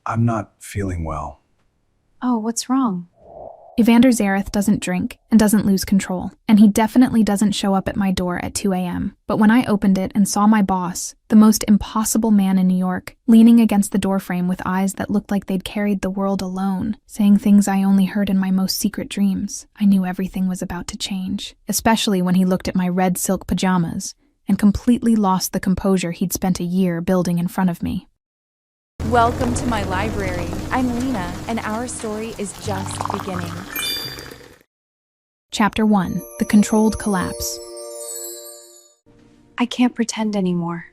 I'm not feeling well. Oh, what's wrong? Evander Zareth doesn't drink and doesn't lose control, and he definitely doesn't show up at my door at 2 a.m. But when I opened it and saw my boss, the most impossible man in New York, leaning against the doorframe with eyes that looked like they'd carried the world alone, saying things I only heard in my most secret dreams, I knew everything was about to change, especially when he looked at my red silk pajamas and completely lost the composure he'd spent a year building in front of me. Welcome to my library. I'm Lena, and our story is just beginning. Chapter 1. The Controlled Collapse. I can't pretend anymore.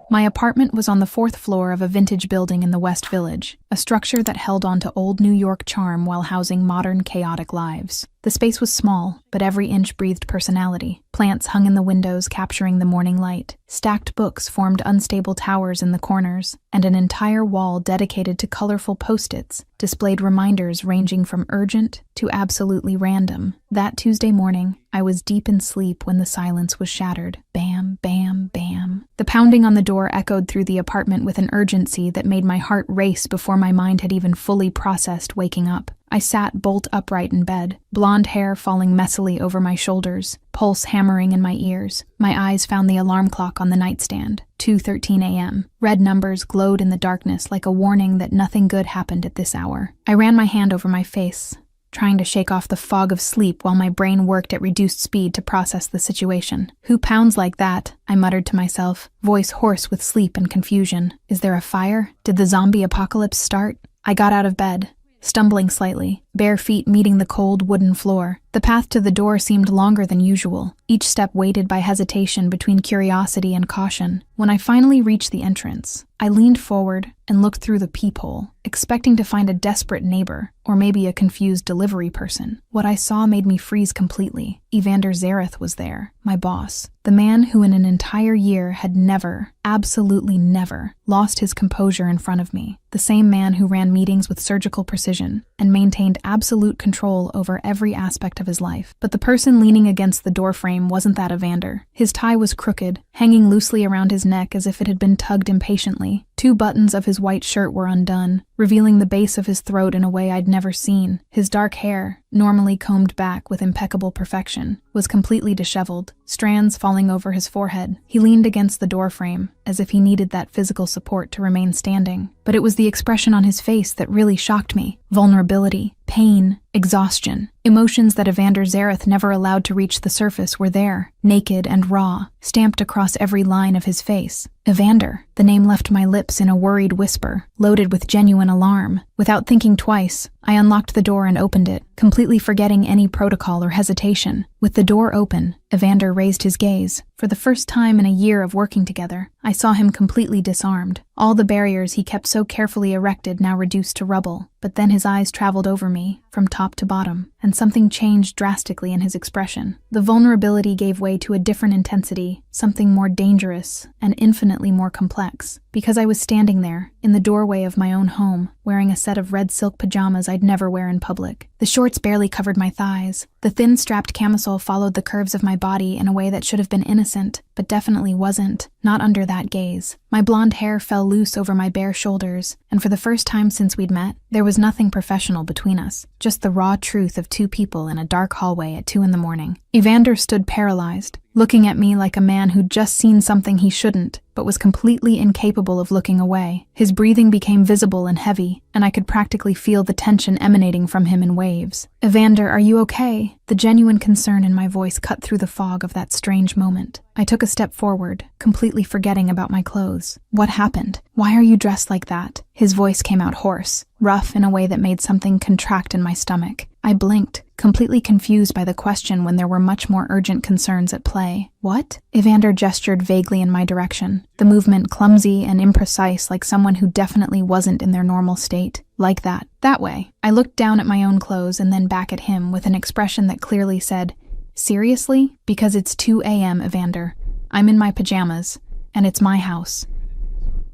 My apartment was on the 4th floor of a vintage building in the West Village, a structure that held on to old New York charm while housing modern, chaotic lives. The space was small, but every inch breathed personality. Plants hung in the windows, capturing the morning light. Stacked books formed unstable towers in the corners, and an entire wall dedicated to colorful post-its displayed reminders ranging from urgent to absolutely random. That Tuesday morning, I was deep in sleep when the silence was shattered. Bam, bam, bam. The pounding on the door echoed through the apartment with an urgency that made my heart race before my mind had even fully processed waking up. I sat bolt upright in bed, blonde hair falling messily over my shoulders, pulse hammering in my ears. My eyes found the alarm clock on the nightstand, 2:13 a.m. Red numbers glowed in the darkness like a warning that nothing good happened at this hour. I ran my hand over my face, trying to shake off the fog of sleep while my brain worked at reduced speed to process the situation. Who pounds like that? I muttered to myself, voice hoarse with sleep and confusion. Is there a fire? Did the zombie apocalypse start? I got out of bed, stumbling slightly, bare feet meeting the cold wooden floor. The path to the door seemed longer than usual, each step weighted by hesitation between curiosity and caution. When I finally reached the entrance, I leaned forward and looked through the peephole, expecting to find a desperate neighbor, or maybe a confused delivery person. What I saw made me freeze completely. Evander Zareth was there, my boss, the man who in an entire year had never, absolutely never, lost his composure in front of me. The same man who ran meetings with surgical precision and maintained absolute control over every aspect of his life. But the person leaning against the doorframe wasn't that Evander. His tie was crooked, hanging loosely around his neck as if it had been tugged impatiently. 2 buttons of his white shirt were undone, revealing the base of his throat in a way I'd never seen. His dark hair, normally combed back with impeccable perfection, was completely disheveled, strands falling over his forehead. He leaned against the doorframe, as if he needed that physical support to remain standing. But it was the expression on his face that really shocked me. Vulnerability, pain, exhaustion. Emotions that Evander Zareth never allowed to reach the surface were there, naked and raw, stamped across every line of his face. Evander. The name left my lips in a worried whisper, loaded with genuine alarm. Without thinking twice, I unlocked the door and opened it, completely forgetting any protocol or hesitation. With the door open, Evander raised his gaze. For the first time in a year of working together, I saw him completely disarmed. All the barriers he kept so carefully erected now reduced to rubble. But then his eyes traveled over me, from top to bottom, and something changed drastically in his expression. The vulnerability gave way to a different intensity, something more dangerous and infinitely more complex. Because I was standing there, in the doorway of my own home, wearing a set of red silk pajamas I'd never wear in public. The shorts barely covered my thighs. The thin strapped camisole followed the curves of my body in a way that should have been innocent, but definitely wasn't, not under that gaze. My blonde hair fell loose over my bare shoulders, and for the first time since we'd met, there was nothing professional between us, just the raw truth of 2 people in a dark hallway at 2 in the morning. Evander stood paralyzed, looking at me like a man who'd just seen something he shouldn't, but was completely incapable of looking away. His breathing became visible and heavy, and I could practically feel the tension emanating from him in waves. "Evander, are you okay?" The genuine concern in my voice cut through the fog of that strange moment. I took a step forward, completely forgetting about my clothes. "What happened? Why are you dressed like that?" His voice came out hoarse, rough in a way that made something contract in my stomach. I blinked, completely confused by the question when there were much more urgent concerns at play. "What?" Evander gestured vaguely in my direction, the movement clumsy and imprecise like someone who definitely wasn't in their normal state. "Like that. That way." I looked down at my own clothes and then back at him with an expression that clearly said, "Seriously? Because it's 2 a.m., Evander. I'm in my pajamas, and it's my house."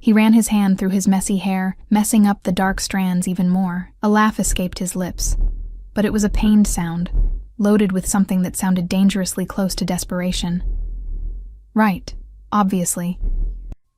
He ran his hand through his messy hair, messing up the dark strands even more. A laugh escaped his lips, but it was a pained sound, loaded with something that sounded dangerously close to desperation. "Right, obviously.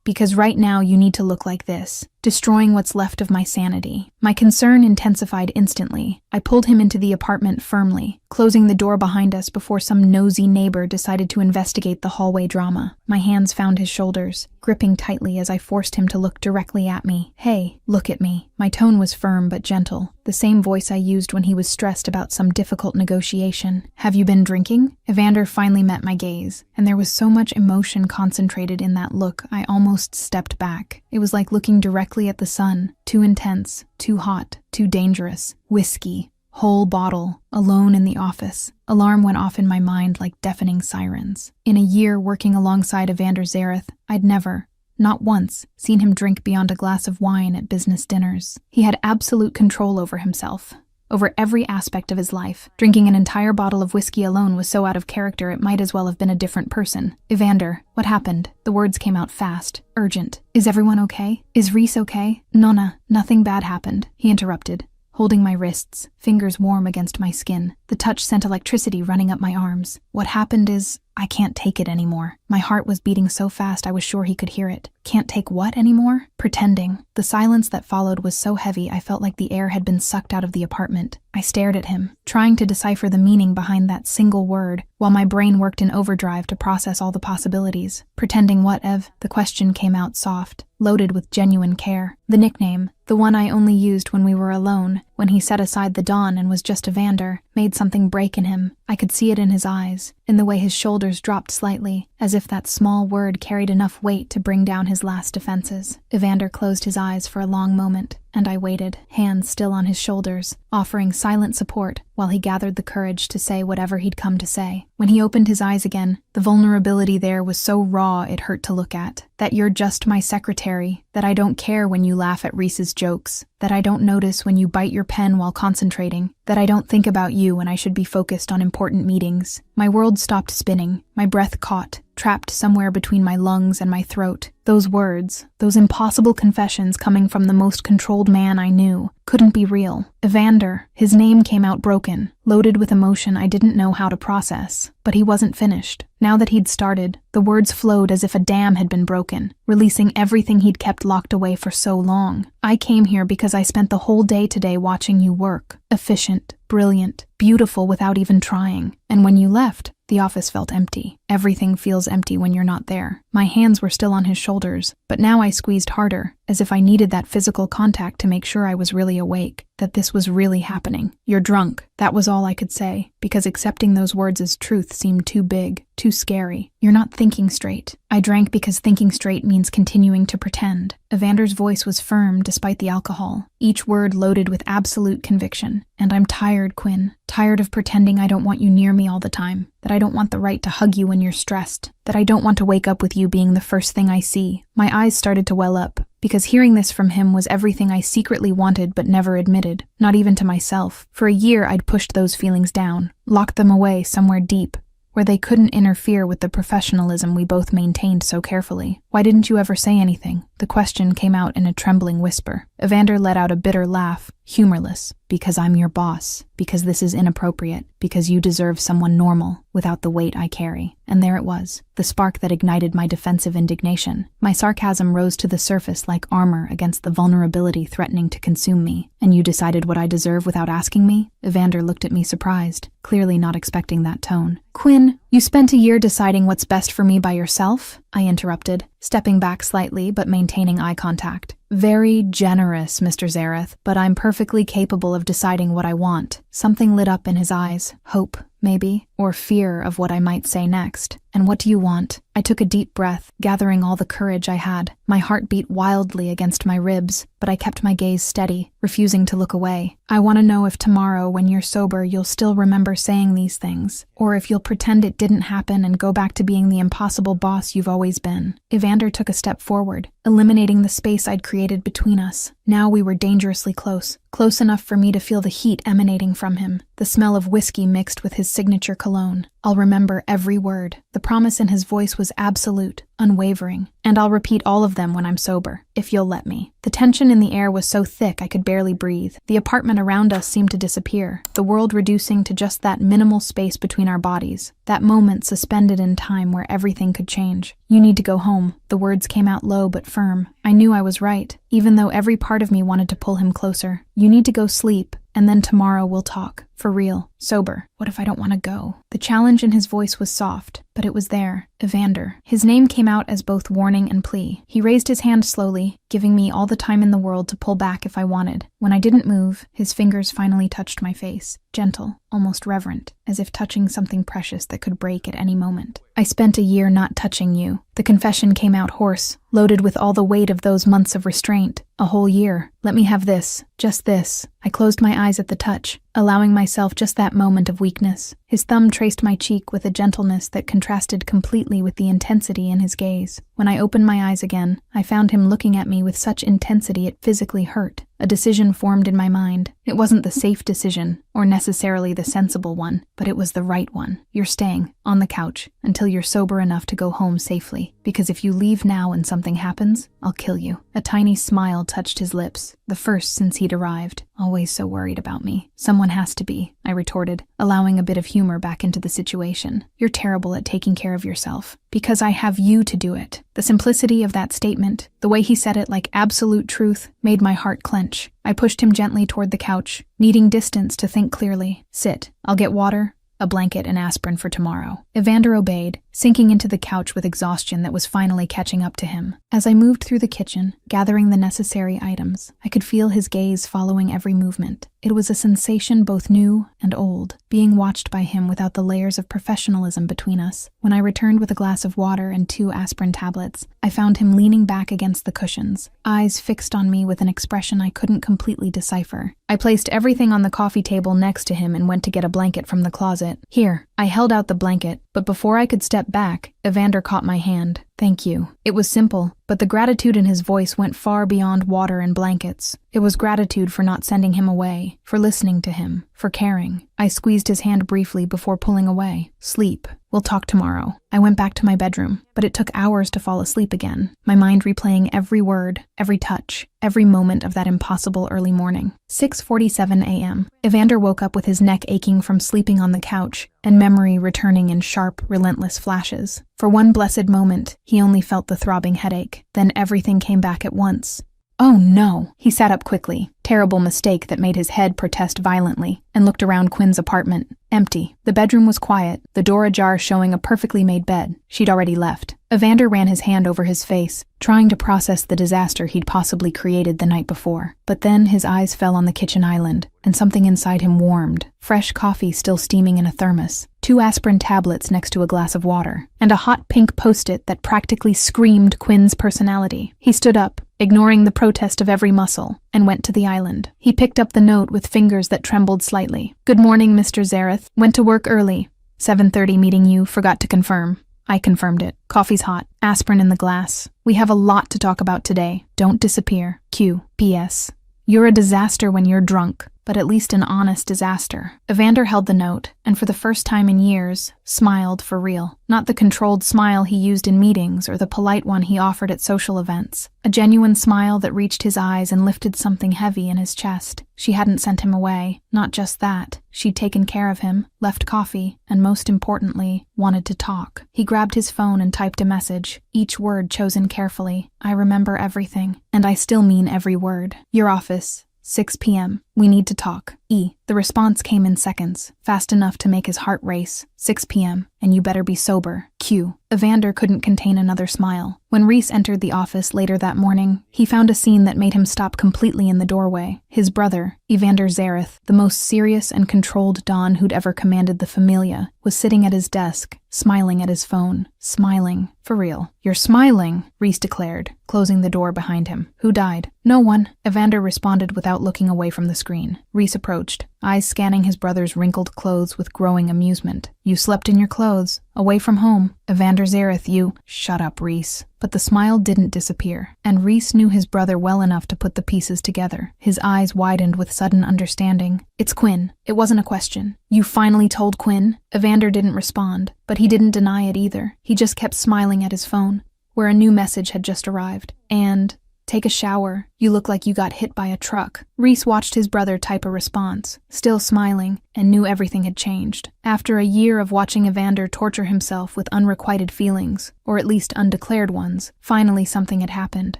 Because right now you need to look like this." destroying what's left of my sanity. My concern intensified instantly. I pulled him into the apartment firmly, closing the door behind us before some nosy neighbor decided to investigate the hallway drama. My hands found his shoulders, gripping tightly as I forced him to look directly at me. "Hey, look at me." My tone was firm but gentle, the same voice I used when he was stressed about some difficult negotiation. "Have you been drinking?" Evander finally met my gaze, and there was so much emotion concentrated in that look I almost stepped back. It was like looking directly at the sun, too intense, too hot, too dangerous. Whiskey. Whole bottle, alone in the office. Alarm went off in my mind like deafening sirens. In a year working alongside Evander Zareth, I'd never, not once, seen him drink beyond a glass of wine at business dinners. He had absolute control over himself, over every aspect of his life. Drinking an entire bottle of whiskey alone was so out of character it might as well have been a different person. "Evander, what happened?" The words came out fast, urgent. "Is everyone okay? Is Reese okay?" "Nona, nothing bad happened," he interrupted, holding my wrists, fingers warm against my skin. The touch sent electricity running up my arms. "What happened is, I can't take it anymore." My heart was beating so fast I was sure he could hear it. "Can't take what anymore?" Pretending. The silence that followed was so heavy I felt like the air had been sucked out of the apartment. I stared at him, trying to decipher the meaning behind that single word, while my brain worked in overdrive to process all the possibilities. "Pretending what, Ev?" The question came out soft, loaded with genuine care. The nickname, the one I only used when we were alone, when he set aside the Don and was just Evander, made something break in him. I could see it in his eyes, in the way his shoulders dropped slightly, as if that small word carried enough weight to bring down his last defenses. Evander closed his eyes for a long moment, and I waited, hands still on his shoulders, offering silent support while he gathered the courage to say whatever he'd come to say. When he opened his eyes again, the vulnerability there was so raw it hurt to look at. "That you're just my secretary, that I don't care when you laugh at Reese's jokes, that I don't notice when you bite your pen while concentrating, that I don't think about you when I should be focused on important meetings." My world stopped spinning, my breath caught, trapped somewhere between my lungs and my throat. Those words, those impossible confessions coming from the most controlled man I knew, couldn't be real. Evander, his name came out broken, loaded with emotion I didn't know how to process. But he wasn't finished. Now that he'd started, the words flowed as if a dam had been broken, releasing everything he'd kept locked away for so long. "I came here because I spent the whole day today watching you work. Efficient, brilliant, beautiful without even trying. And when you left, the office felt empty. Everything feels empty when you're not there." My hands were still on his shoulders, but now I squeezed harder, as if I needed that physical contact to make sure I was really awake, that this was really happening. "You're drunk." That was all I could say, because accepting those words as truth seemed too big, too scary. "You're not thinking straight." "I drank because thinking straight means continuing to pretend." Evander's voice was firm despite the alcohol, each word loaded with absolute conviction. "And I'm tired, Quinn. Tired of pretending I don't want you near me all the time, that I don't want the right to hug you when you're stressed, that I don't want to wake up with you being the first thing I see." My eyes started to well up, because hearing this from him was everything I secretly wanted but never admitted, not even to myself. For a year I'd pushed those feelings down, locked them away somewhere deep, where they couldn't interfere with the professionalism we both maintained so carefully. "Why didn't you ever say anything?" The question came out in a trembling whisper. Evander let out a bitter laugh, humorless. "Because I'm your boss. Because this is inappropriate. Because you deserve someone normal, without the weight I carry." And there it was, the spark that ignited my defensive indignation. My sarcasm rose to the surface like armor against the vulnerability threatening to consume me. "And you decided what I deserve without asking me?" Evander looked at me surprised, clearly not expecting that tone. "Quinn, you spent a year deciding what's best for me by yourself?" I interrupted, stepping back slightly but maintaining eye contact. "Very generous, Mr. Zareth, but I'm perfectly capable of deciding what I want." Something lit up in his eyes. Hope, maybe, or fear of what I might say next. "And what do you want?" I took a deep breath, gathering all the courage I had. My heart beat wildly against my ribs, but I kept my gaze steady, refusing to look away. "I want to know if tomorrow, when you're sober, you'll still remember saying these things, or if you'll pretend it didn't happen and go back to being the impossible boss you've always been." Evander took a step forward, eliminating the space I'd created between us. Now we were dangerously close, close enough for me to feel the heat emanating from him, the smell of whiskey mixed with his signature cologne. I'll remember every word. The promise in his voice was absolute, unwavering, and I'll repeat all of them when I'm sober, if you'll let me. The tension in the air was so thick I could barely breathe. The apartment around us seemed to disappear, the world reducing to just that minimal space between our bodies, that moment suspended in time where everything could change. You need to go home. The words came out low but firm. I knew I was right, even though every part of me wanted to pull him closer. You need to go sleep, and then tomorrow we'll talk. For real. Sober. What if I don't want to go? The challenge in his voice was soft, but it was there. Evander. His name came out as both warning and plea. He raised his hand slowly, giving me all the time in the world to pull back if I wanted. When I didn't move, his fingers finally touched my face. Gentle, almost reverent, as if touching something precious that could break at any moment. I spent a year not touching you. The confession came out hoarse, loaded with all the weight of those months of restraint. A whole year. Let me have this. Just this. I closed my eyes at the touch, allowing myself just that moment of weakness. His thumb traced my cheek with a gentleness that contrasted completely with the intensity in his gaze. When I opened my eyes again, I found him looking at me with such intensity it physically hurt. A decision formed in my mind. It wasn't the safe decision, or necessarily the sensible one, but it was the right one. You're staying, on the couch, until you're sober enough to go home safely. Because if you leave now and something happens, I'll kill you. A tiny smile touched his lips, the first since he'd arrived. Always so worried about me. Someone has to be, I retorted, allowing a bit of humor back into the situation. You're terrible at taking care of yourself. Because I have you to do it. The simplicity of that statement, the way he said it like absolute truth, made my heart clench. I pushed him gently toward the couch, needing distance to think clearly. Sit. I'll get water, a blanket, and aspirin for tomorrow. Evander obeyed, sinking into the couch with exhaustion that was finally catching up to him. As I moved through the kitchen, gathering the necessary items, I could feel his gaze following every movement. It was a sensation both new and old, being watched by him without the layers of professionalism between us. When I returned with a glass of water and 2 aspirin tablets, I found him leaning back against the cushions, eyes fixed on me with an expression I couldn't completely decipher. I placed everything on the coffee table next to him and went to get a blanket from the closet. Here, I held out the blanket, but before I could step back, Evander caught my hand. Thank you. It was simple, but the gratitude in his voice went far beyond water and blankets. It was gratitude for not sending him away, for listening to him, for caring. I squeezed his hand briefly before pulling away. Sleep. We'll talk tomorrow. I went back to my bedroom, but it took hours to fall asleep again, my mind replaying every word, every touch, every moment of that impossible early morning. 6:47 a.m. Evander woke up with his neck aching from sleeping on the couch, and memory returning in sharp, relentless flashes. For one blessed moment, he only felt the throbbing headache. Then everything came back at once. Oh no! He sat up quickly. Terrible mistake that made his head protest violently, and looked around Quinn's apartment. Empty. The bedroom was quiet, the door ajar showing a perfectly made bed. She'd already left. Evander ran his hand over his face, trying to process the disaster he'd possibly created the night before. But then his eyes fell on the kitchen island, and something inside him warmed. Fresh coffee still steaming in a thermos, 2 aspirin tablets next to a glass of water, and a hot pink post-it that practically screamed Quinn's personality. He stood up, ignoring the protest of every muscle, and went to the island. He picked up the note with fingers that trembled slightly. Good morning, Mr. Zareth. Went to work early. 7:30 meeting you, forgot to confirm. I confirmed it. Coffee's hot. Aspirin in the glass. We have a lot to talk about today. Don't disappear. Q. P.S. You're a disaster when you're drunk, but at least an honest disaster. Evander held the note, and for the first time in years, smiled for real. Not the controlled smile he used in meetings or the polite one he offered at social events. A genuine smile that reached his eyes and lifted something heavy in his chest. She hadn't sent him away. Not just that. She'd taken care of him, left coffee, and most importantly, wanted to talk. He grabbed his phone and typed a message, each word chosen carefully. I remember everything, and I still mean every word. Your office. 6 p.m. We need to talk. E. The response came in seconds, fast enough to make his heart race. 6 p.m. And you better be sober. Q. Evander couldn't contain another smile. When Reese entered the office later that morning, he found a scene that made him stop completely in the doorway. His brother, Evander Zareth, the most serious and controlled Don who'd ever commanded the Familia, was sitting at his desk, smiling at his phone. Smiling. For real. You're smiling, Reese declared, closing the door behind him. Who died? No one, Evander responded without looking away from the screen. Reese approached, eyes scanning his brother's wrinkled clothes with growing amusement. You slept in your clothes, away from home. Evander Zareth, you— Shut up, Reese. But the smile didn't disappear, and Reese knew his brother well enough to put the pieces together. His eyes widened with sudden understanding. It's Quinn. It wasn't a question. You finally told Quinn? Evander didn't respond, but he didn't deny it either. He just kept smiling at his phone, where a new message had just arrived. And— Take a shower. You look like you got hit by a truck. Reese watched his brother type a response, still smiling, and knew everything had changed. After a year of watching Evander torture himself with unrequited feelings, or at least undeclared ones, finally something had happened.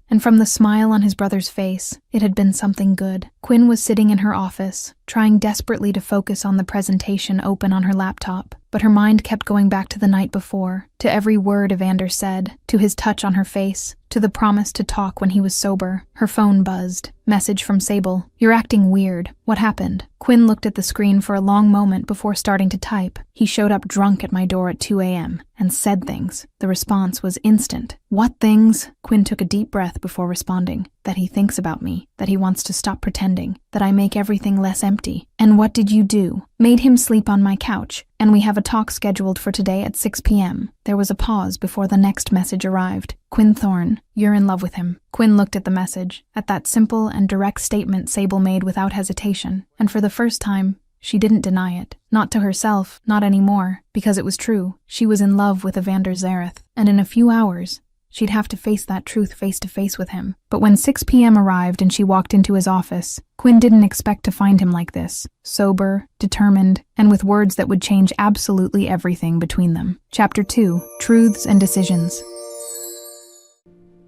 And from the smile on his brother's face, it had been something good. Quinn was sitting in her office, trying desperately to focus on the presentation open on her laptop, but her mind kept going back to the night before, to every word Evander said, to his touch on her face, to the promise to talk when he was sober. Her phone buzzed. Message from Sable. You're acting weird. What happened? Quinn looked at the screen for a long moment before starting to type. He showed up drunk at my door at 2 a.m. and said things. The response was instant. What things? Quinn took a deep breath before responding. That he thinks about me, that he wants to stop pretending, that I make everything less empty. And what did you do? Made him sleep on my couch, and we have a talk scheduled for today at 6 p.m. There was a pause before the next message arrived. Quinn Thorne, you're in love with him. Quinn looked at the message, at that simple and direct statement Sable made without hesitation, and for the first time, she didn't deny it. Not to herself, not anymore, because it was true. She was in love with Evander Zareth, and in a few hours, she'd have to face that truth face to face with him. But when 6 p.m. arrived and she walked into his office, Quinn didn't expect to find him like this. Sober, determined, and with words that would change absolutely everything between them. Chapter 2, Truths and Decisions.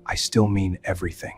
I still mean everything.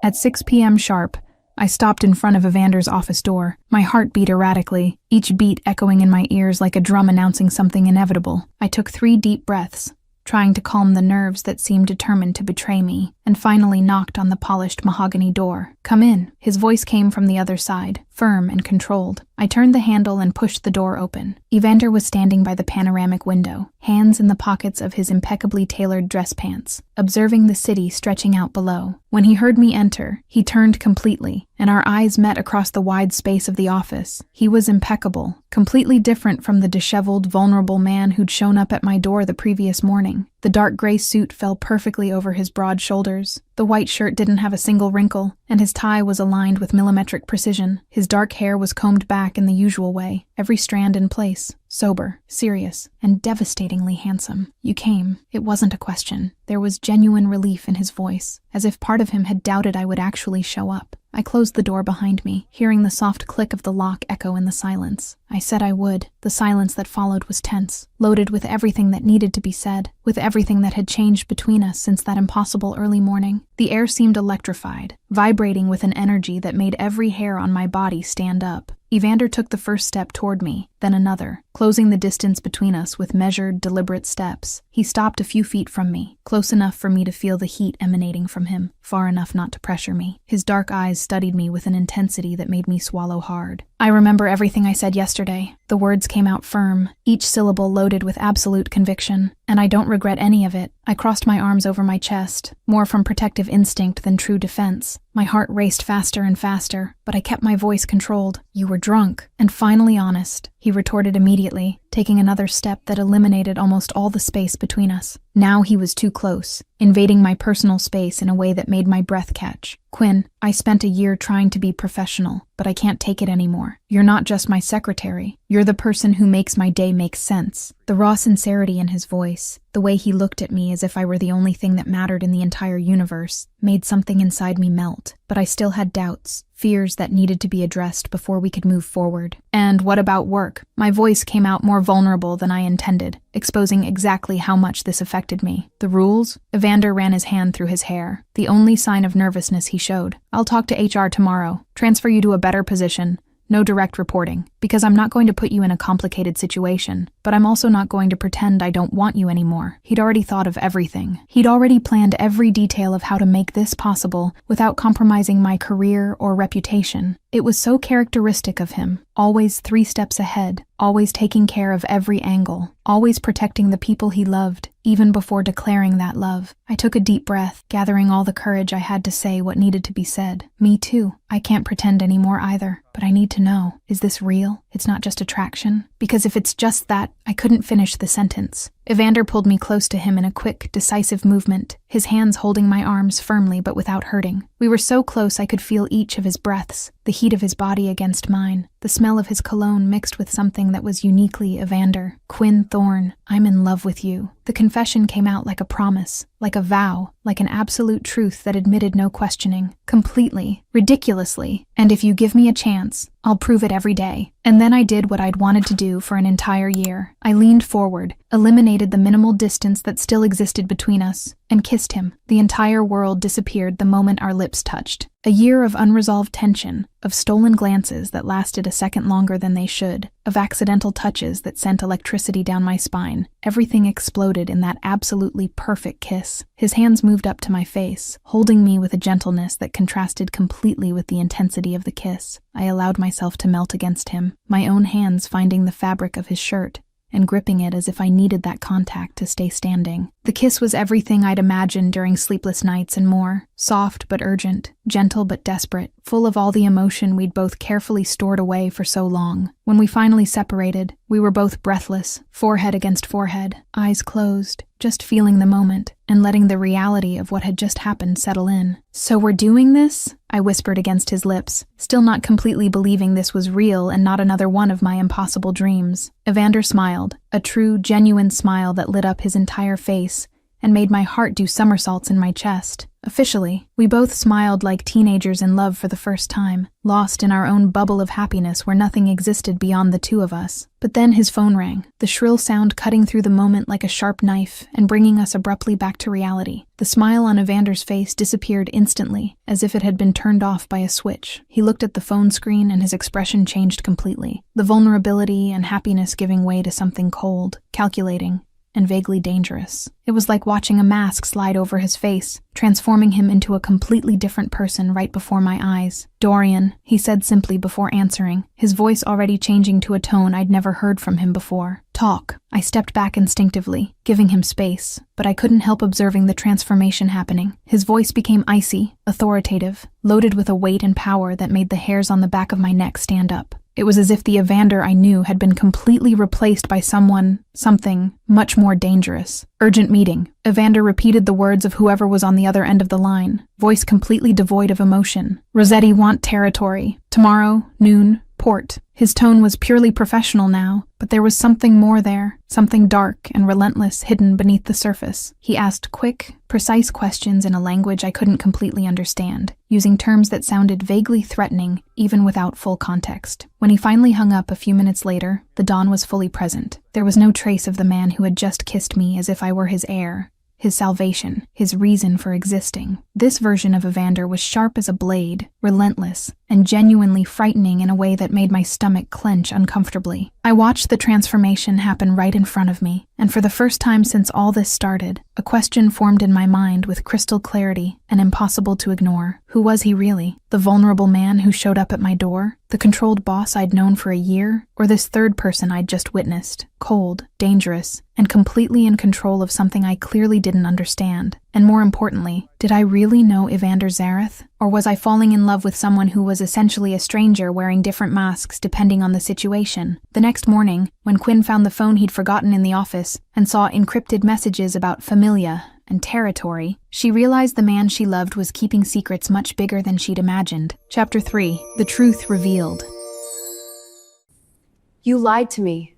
At 6 p.m. sharp, I stopped in front of Evander's office door. My heart beat erratically, each beat echoing in my ears like a drum announcing something inevitable. I took 3 deep breaths, trying to calm the nerves that seemed determined to betray me, and finally knocked on the polished mahogany door. Come in. His voice came from the other side, firm and controlled. I turned the handle and pushed the door open. Evander was standing by the panoramic window, hands in the pockets of his impeccably tailored dress pants, observing the city stretching out below. When he heard me enter, he turned completely, and our eyes met across the wide space of the office. He was impeccable, completely different from the disheveled, vulnerable man who'd shown up at my door the previous morning. The dark gray suit fell perfectly over his broad shoulders. The white shirt didn't have a single wrinkle, and his tie was aligned with millimetric precision. His dark hair was combed back in the usual way, every strand in place. Sober, serious, and devastatingly handsome. You came. It wasn't a question. There was genuine relief in his voice, as if part of him had doubted I would actually show up. I closed the door behind me, hearing the soft click of the lock echo in the silence. I said I would. The silence that followed was tense, loaded with everything that needed to be said, with everything that had changed between us since that impossible early morning. The air seemed electrified, vibrating with an energy that made every hair on my body stand up. Evander took the first step toward me, then another, closing the distance between us with measured, deliberate steps. He stopped a few feet from me, close enough for me to feel the heat emanating from him, far enough not to pressure me. His dark eyes studied me with an intensity that made me swallow hard. I remember everything I said yesterday. The words came out firm, each syllable loaded with absolute conviction, and I don't regret any of it. I crossed my arms over my chest, more from protective instinct than true defense. My heart raced faster and faster, but I kept my voice controlled. You were drunk, and finally honest, he retorted immediately, taking another step that eliminated almost all the space between us. Now he was too close, invading my personal space in a way that made my breath catch. Quinn, I spent a year trying to be professional, but I can't take it anymore. You're not just my secretary. You're the person who makes my day make sense. The raw sincerity in his voice, the way he looked at me as if I were the only thing that mattered in the entire universe, made something inside me melt. But I still had doubts, fears that needed to be addressed before we could move forward. And what about work? My voice came out more vulnerable than I intended, exposing exactly how much this affected me. The rules? Evander ran his hand through his hair, the only sign of nervousness he showed. I'll talk to HR tomorrow. Transfer you to a better position. No direct reporting. because I'm not going to put you in a complicated situation, but I'm also not going to pretend I don't want you anymore. He'd already thought of everything. He'd already planned every detail of how to make this possible without compromising my career or reputation. It was so characteristic of him, always 3 steps ahead, always taking care of every angle, always protecting the people he loved, even before declaring that love. I took a deep breath, gathering all the courage I had to say what needed to be said. Me too. I can't pretend anymore either, but I need to know, is this real? It's not just attraction? Because if it's just that, I couldn't finish the sentence. Evander pulled me close to him in a quick, decisive movement, his hands holding my arms firmly but without hurting. We were so close I could feel each of his breaths, the heat of his body against mine, the smell of his cologne mixed with something that was uniquely Evander. Quinn Thorne, I'm in love with you. The confession came out like a promise, like a vow, like an absolute truth that admitted no questioning. Completely, ridiculously, and if you give me a chance, I'll prove it every day. And then I did what I'd wanted to do for an entire year. I leaned forward, eliminated the minimal distance that still existed between us, and kissed him. The entire world disappeared the moment our lips touched. A year of unresolved tension, of stolen glances that lasted a second longer than they should, of accidental touches that sent electricity down my spine. Everything exploded in that absolutely perfect kiss. His hands moved up to my face, holding me with a gentleness that contrasted completely with the intensity of the kiss. I allowed myself to melt against him, my own hands finding the fabric of his shirt and gripping it as if I needed that contact to stay standing. The kiss was everything I'd imagined during sleepless nights and more. Soft but urgent, gentle but desperate, full of all the emotion we'd both carefully stored away for so long. When we finally separated, we were both breathless, forehead against forehead, eyes closed, just feeling the moment and letting the reality of what had just happened settle in. "So we're doing this?" I whispered against his lips, still not completely believing this was real and not another one of my impossible dreams. Evander smiled, a true, genuine smile that lit up his entire face and made my heart do somersaults in my chest. Officially, we both smiled like teenagers in love for the first time, lost in our own bubble of happiness where nothing existed beyond the two of us. But then his phone rang, the shrill sound cutting through the moment like a sharp knife and bringing us abruptly back to reality. The smile on Evander's face disappeared instantly, as if it had been turned off by a switch. He looked at the phone screen and his expression changed completely, the vulnerability and happiness giving way to something cold, calculating, and vaguely dangerous. It was like watching a mask slide over his face, transforming him into a completely different person right before my eyes. "Dorian," he said simply before answering, his voice already changing to a tone I'd never heard from him before. "Talk." I stepped back instinctively, giving him space, but I couldn't help observing the transformation happening. His voice became icy, authoritative, loaded with a weight and power that made the hairs on the back of my neck stand up. It was as if the Evander I knew had been completely replaced by something much more dangerous. "Urgent meeting." Evander repeated the words of whoever was on the other end of the line, voice completely devoid of emotion. "Rossetti want territory. Tomorrow, noon, port." His tone was purely professional now, but there was something more there, something dark and relentless hidden beneath the surface. He asked quick, precise questions in a language I couldn't completely understand, using terms that sounded vaguely threatening even without full context. When he finally hung up a few minutes later, the dawn was fully present. There was no trace of the man who had just kissed me as if I were his heir, his salvation, his reason for existing. This version of Evander was sharp as a blade, relentless, and genuinely frightening in a way that made my stomach clench uncomfortably. I watched the transformation happen right in front of me, and for the first time since all this started, a question formed in my mind with crystal clarity and impossible to ignore. Who was he really? The vulnerable man who showed up at my door? The controlled boss I'd known for a year? Or this third person I'd just witnessed? Cold, dangerous, and completely in control of something I clearly didn't understand. And more importantly, did I really know Evander Zareth? Or was I falling in love with someone who was essentially a stranger wearing different masks depending on the situation? The next morning, when Quinn found the phone he'd forgotten in the office and saw encrypted messages about familia and territory, she realized the man she loved was keeping secrets much bigger than she'd imagined. Chapter 3. The Truth Revealed. You lied to me.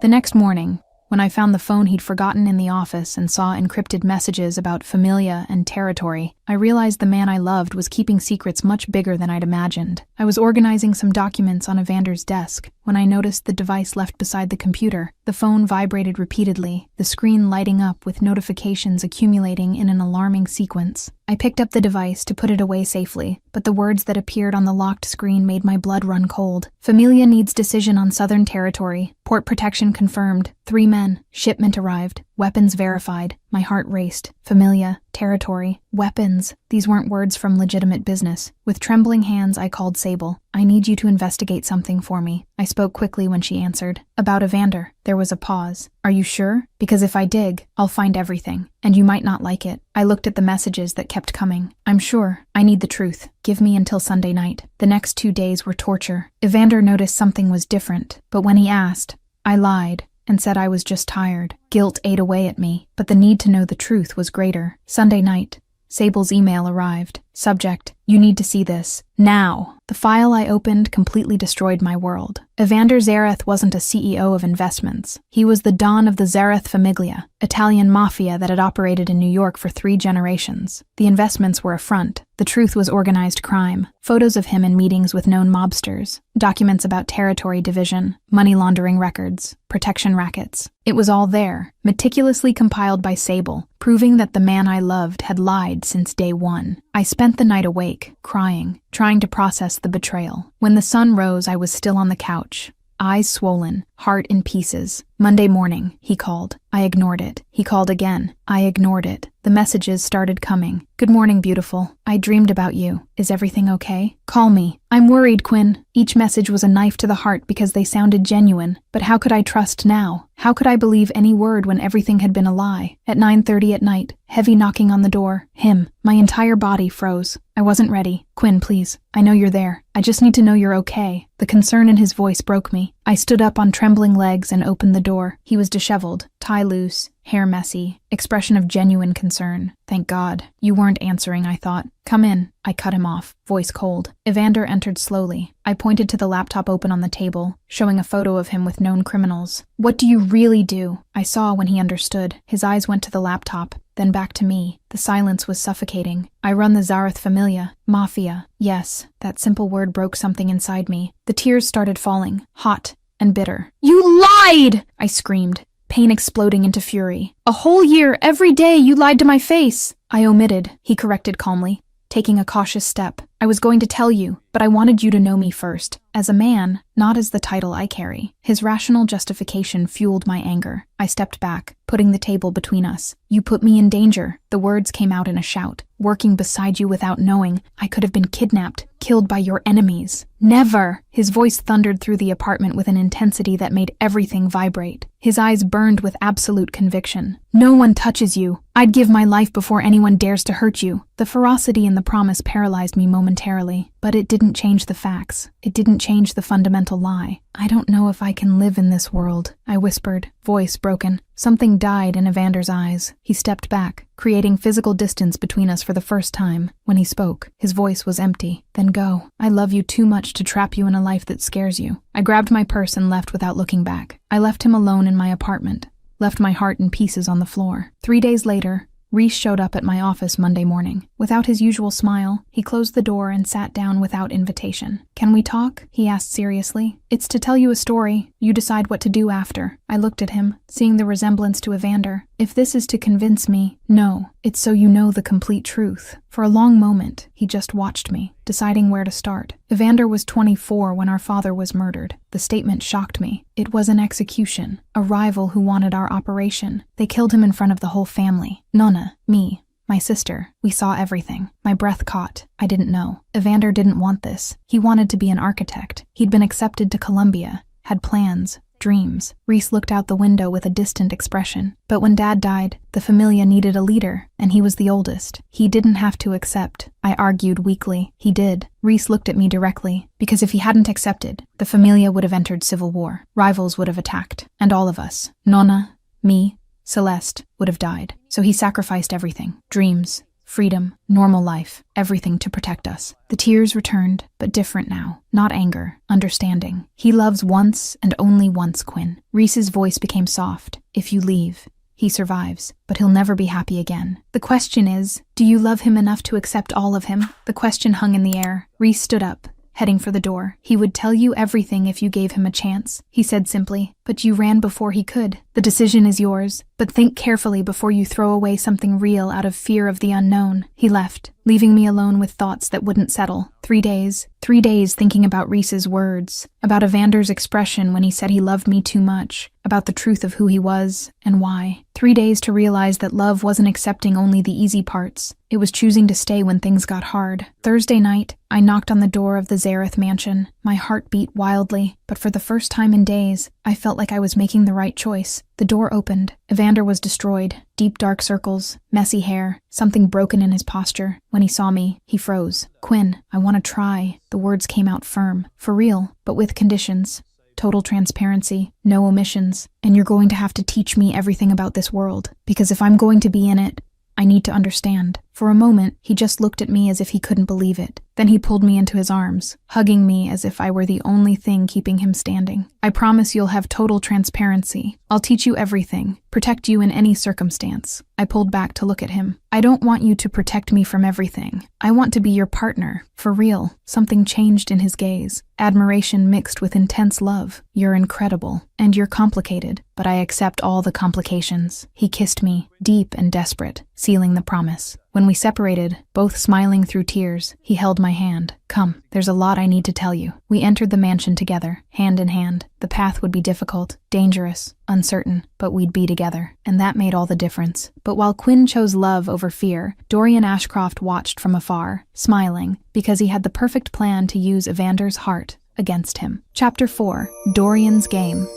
The next morning, when I found the phone he'd forgotten in the office and saw encrypted messages about familia and territory, I realized the man I loved was keeping secrets much bigger than I'd imagined. I was organizing some documents on Evander's desk when I noticed the device left beside the computer. The phone vibrated repeatedly, the screen lighting up with notifications accumulating in an alarming sequence. I picked up the device to put it away safely, but the words that appeared on the locked screen made my blood run cold. Familia needs decision on Southern Territory. Port protection confirmed. 3 men. Shipment arrived. Weapons verified. My heart raced. Familia. Territory. Weapons. These weren't words from legitimate business. With trembling hands, I called Sable. I need you to investigate something for me. I spoke quickly when she answered. About Evander. There was a pause. Are you sure? Because if I dig, I'll find everything. And you might not like it. I looked at the messages that kept coming. I'm sure. I need the truth. Give me until Sunday night. The next 2 days were torture. Evander noticed something was different, but when he asked, I lied and said I was just tired. Guilt ate away at me, but the need to know the truth was greater. Sunday night. Sable's email arrived. Subject, you need to see this. Now. The file I opened completely destroyed my world. Evander Zareth wasn't a CEO of investments. He was the Don of the Zareth Famiglia, Italian Mafia that had operated in New York for 3 generations. The investments were a front. The truth was organized crime. Photos of him in meetings with known mobsters. Documents about territory division, money laundering records, protection rackets. It was all there, meticulously compiled by Sable, proving that the man I loved had lied since day one. I spent the night awake, crying, trying to process the betrayal. When the sun rose, I was still on the couch, eyes swollen, heart in pieces. Monday morning, he called. I ignored it. He called again. I ignored it. The messages started coming. Good morning, beautiful. I dreamed about you. Is everything okay? Call me. I'm worried, Quinn. Each message was a knife to the heart because they sounded genuine. But how could I trust now? How could I believe any word when everything had been a lie? At 9:30 at night, heavy knocking on the door. Him. My entire body froze. I wasn't ready. Quinn, please. I know you're there. I just need to know you're okay. The concern in his voice broke me. I stood up on trembling legs and opened the door. He was disheveled, tie loose, hair messy, expression of genuine concern. Thank God. You weren't answering, I thought. Come in. I cut him off, voice cold. Evander entered slowly. I pointed to the laptop open on the table, showing a photo of him with known criminals. What do you really do? I saw when he understood. His eyes went to the laptop, then back to me. The silence was suffocating. I run the Zareth Familia. Mafia. Yes, that simple word broke something inside me. The tears started falling, hot and bitter. You lied! I screamed, pain exploding into fury. A whole year, every day, you lied to my face. I omitted, he corrected calmly, taking a cautious step. I was going to tell you, but I wanted you to know me first. As a man, not as the title I carry. His rational justification fueled my anger. I stepped back, putting the table between us. You put me in danger. The words came out in a shout. Working beside you without knowing, I could have been kidnapped, killed by your enemies. Never! His voice thundered through the apartment with an intensity that made everything vibrate. His eyes burned with absolute conviction. No one touches you. I'd give my life before anyone dares to hurt you. The ferocity in the promise paralyzed me momentarily, but it didn't change the facts. It didn't change the fundamental lie. I don't know if I can live in this world, I whispered, voice broken. Something died in Evander's eyes. He stepped back, creating physical distance between us for the first time. When he spoke, his voice was empty. Then go. I love you too much to trap you in a life that scares you. I grabbed my purse and left without looking back. I left him alone in my apartment, left my heart in pieces on the floor. 3 days later, Reese showed up at my office Monday morning. Without his usual smile, he closed the door and sat down without invitation. Can we talk? He asked seriously. It's to tell you a story. You decide what to do after. I looked at him, seeing the resemblance to Evander. If this is to convince me, no. It's so you know the complete truth. For a long moment, he just watched me, deciding where to start. Evander was 24 when our father was murdered. The statement shocked me. It was an execution, a rival who wanted our operation. They killed him in front of the whole family. Nonna, me, my sister. We saw everything. My breath caught. I didn't know. Evander didn't want this. He wanted to be an architect. He'd been accepted to Columbia, had plans, dreams. Reese looked out the window with a distant expression. But when Dad died, the Familia needed a leader, and he was the oldest. He didn't have to accept. I argued weakly. He did. Reese looked at me directly, because if he hadn't accepted, the Familia would have entered civil war. Rivals would have attacked. And all of us, Nonna, me, Celeste, would have died. So he sacrificed everything. Dreams, freedom, normal life, everything to protect us. The tears returned, but different now. Not anger, understanding. He loves once and only once, Quinn. Reese's voice became soft. If you leave, He survives, but he'll never be happy again. The question is, do you love him enough to accept all of him? The question hung in the air. Reese stood up, heading for the door. He would tell you everything if you gave him a chance, he said simply, but you ran before he could. The decision is yours, but think carefully before you throw away something real out of fear of the unknown. He left, leaving me alone with thoughts that wouldn't settle. 3 days thinking about Reese's words, about Evander's expression when he said he loved me too much, about the truth of who he was and why. 3 days to realize that love wasn't accepting only the easy parts. It was choosing to stay when things got hard. Thursday night, I knocked on the door of the Zareth mansion. My heart beat wildly, but for the first time in days, I felt like I was making the right choice. The door opened. Evander was destroyed. Deep dark circles, messy hair, something broken in his posture. When he saw me, he froze. "Quinn, I want to try." The words came out firm. "For real, but with conditions. Total transparency, no omissions, and you're going to have to teach me everything about this world, because if I'm going to be in it, I need to understand." For a moment, he just looked at me as if he couldn't believe it. Then he pulled me into his arms, hugging me as if I were the only thing keeping him standing. "I promise you'll have total transparency. I'll teach you everything, protect you in any circumstance." I pulled back to look at him. "I don't want you to protect me from everything. I want to be your partner, for real." Something changed in his gaze, admiration mixed with intense love. "You're incredible, and you're complicated, but I accept all the complications." He kissed me, deep and desperate, sealing the promise. When we separated, both smiling through tears, he held my hand. "Come, there's a lot I need to tell you." We entered the mansion together, hand in hand. The path would be difficult, dangerous, uncertain, but we'd be together, and that made all the difference. But while Quinn chose love over fear, Dorian Ashcroft watched from afar, smiling, because he had the perfect plan to use Evander's heart against him. Chapter 4: Dorian's Game.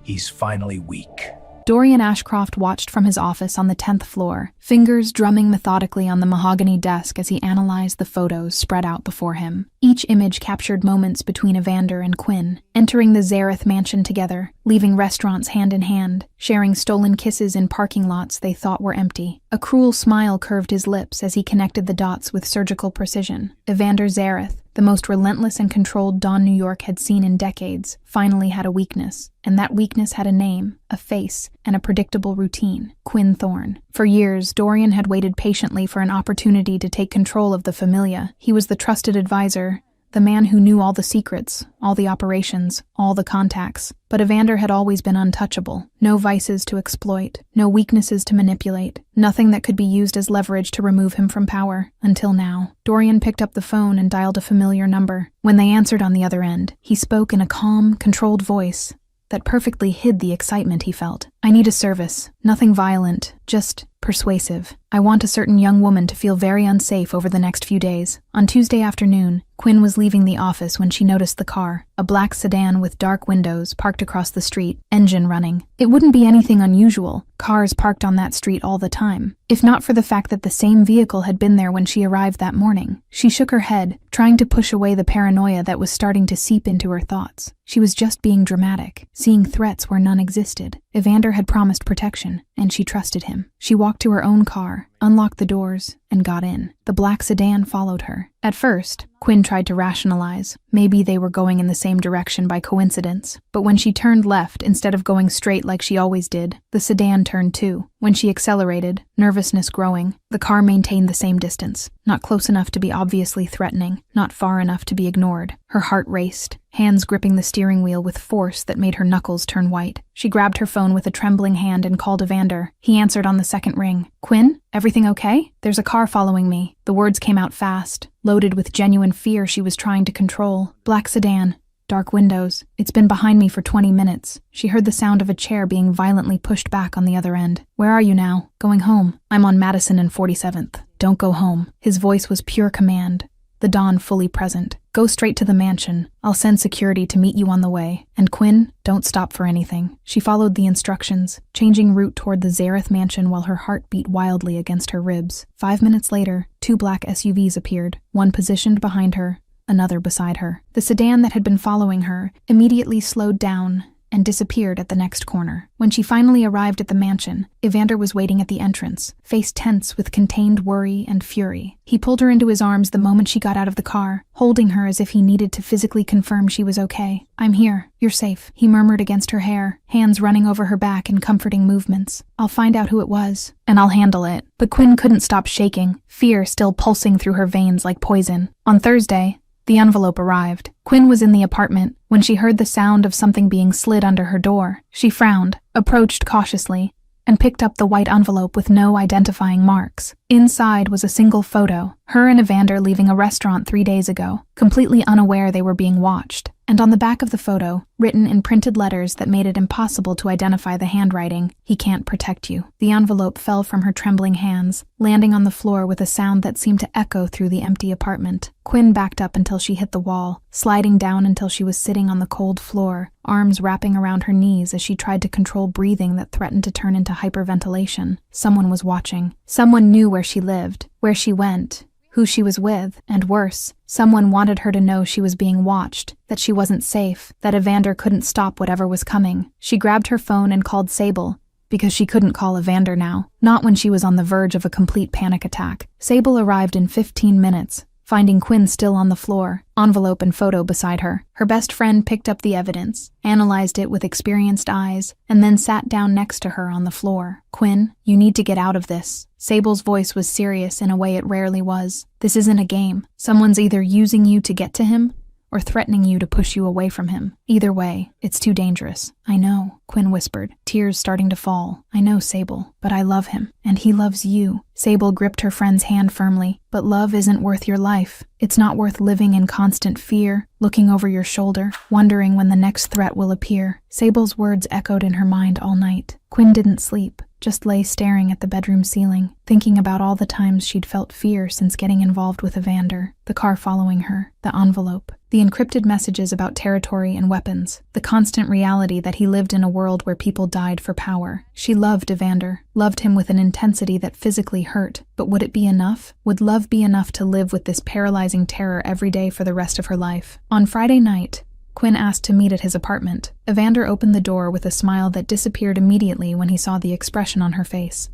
He's finally weak. Dorian Ashcroft watched from his office on the 10th floor, fingers drumming methodically on the mahogany desk as he analyzed the photos spread out before him. Each image captured moments between Evander and Quinn, entering the Zareth mansion together, leaving restaurants hand in hand, sharing stolen kisses in parking lots they thought were empty. A cruel smile curved his lips as he connected the dots with surgical precision. Evander Zareth, the most relentless and controlled Don New York had seen in decades, finally had a weakness. And that weakness had a name, a face, and a predictable routine: Quinn Thorne. For years, Dorian had waited patiently for an opportunity to take control of the Familia. He was the trusted advisor, the man who knew all the secrets, all the operations, all the contacts. But Evander had always been untouchable. No vices to exploit, no weaknesses to manipulate, nothing that could be used as leverage to remove him from power. Until now. Dorian picked up the phone and dialed a familiar number. When they answered on the other end, he spoke in a calm, controlled voice that perfectly hid the excitement he felt. "I need a service. Nothing violent, just persuasive. I want a certain young woman to feel very unsafe over the next few days." On Tuesday afternoon, Quinn was leaving the office when she noticed the car, a black sedan with dark windows parked across the street, engine running. It wouldn't be anything unusual. Cars parked on that street all the time, if not for the fact that the same vehicle had been there when she arrived that morning. She shook her head, trying to push away the paranoia that was starting to seep into her thoughts. She was just being dramatic, seeing threats where none existed. Evander had promised protection, and she trusted him. She walked to her own car, unlocked the doors, and got in. The black sedan followed her. At first, Quinn tried to rationalize. Maybe they were going in the same direction by coincidence. But when she turned left instead of going straight like she always did, the sedan turned too. When she accelerated, nervousness growing, the car maintained the same distance. Not close enough to be obviously threatening, not far enough to be ignored. Her heart raced, hands gripping the steering wheel with force that made her knuckles turn white. She grabbed her phone with a trembling hand and called Evander. He answered on the second ring. "Quinn, everything okay? There's a car following me." The words came out fast, loaded with genuine fear she was trying to control. "Black sedan. Dark windows. It's been behind me for 20 minutes. She heard the sound of a chair being violently pushed back on the other end. "Where are you now?" "Going home. I'm on Madison and 47th. "Don't go home." His voice was pure command, the Don fully present. "Go straight to the mansion. I'll send security to meet you on the way. And Quinn, don't stop for anything." She followed the instructions, changing route toward the Zareth mansion while her heart beat wildly against her ribs. 5 minutes later, 2 black SUVs appeared, one positioned behind her, another beside her. The sedan that had been following her immediately slowed down and disappeared at the next corner. When she finally arrived at the mansion, Evander was waiting at the entrance, face tense with contained worry and fury. He pulled her into his arms the moment she got out of the car, holding her as if he needed to physically confirm she was okay. "I'm here. You're safe," he murmured against her hair, hands running over her back in comforting movements. "I'll find out who it was, and I'll handle it." But Quinn couldn't stop shaking, fear still pulsing through her veins like poison. On Thursday, the envelope arrived. Quinn was in the apartment when she heard the sound of something being slid under her door. She frowned, approached cautiously, and picked up the white envelope with no identifying marks. Inside was a single photo, her and Evander leaving a restaurant 3 days ago, completely unaware they were being watched. And on the back of the photo, written in printed letters that made it impossible to identify the handwriting, "He can't protect you." The envelope fell from her trembling hands, landing on the floor with a sound that seemed to echo through the empty apartment. Quinn backed up until she hit the wall, sliding down until she was sitting on the cold floor, arms wrapping around her knees as she tried to control breathing that threatened to turn into hyperventilation. Someone was watching. Someone knew where she lived, where she went, who she was with, and worse, someone wanted her to know she was being watched, that she wasn't safe, that Evander couldn't stop whatever was coming. She grabbed her phone and called Sable, because she couldn't call Evander now, not when she was on the verge of a complete panic attack. Sable arrived in 15 minutes, finding Quinn still on the floor, envelope and photo beside her. Her best friend picked up the evidence, analyzed it with experienced eyes, and then sat down next to her on the floor. "Quinn, you need to get out of this." Sable's voice was serious in a way it rarely was. "This isn't a game. Someone's either using you to get to him, or threatening you to push you away from him. Either way, it's too dangerous." "I know," Quinn whispered, tears starting to fall. "I know, Sable, but I love him, and he loves you." Sable gripped her friend's hand firmly. "But love isn't worth your life. It's not worth living in constant fear, looking over your shoulder, wondering when the next threat will appear." Sable's words echoed in her mind all night. Quinn didn't sleep, just lay staring at the bedroom ceiling, thinking about all the times she'd felt fear since getting involved with Evander, the car following her, the envelope, the encrypted messages about territory and weapons, the constant reality that he lived in a world where people died for power. She loved Evander, loved him with an intensity that physically hurt, but would it be enough? Would love be enough to live with this paralyzing terror every day for the rest of her life? On Friday night, Quinn asked to meet at his apartment. Evander opened the door with a smile that disappeared immediately when he saw the expression on her face.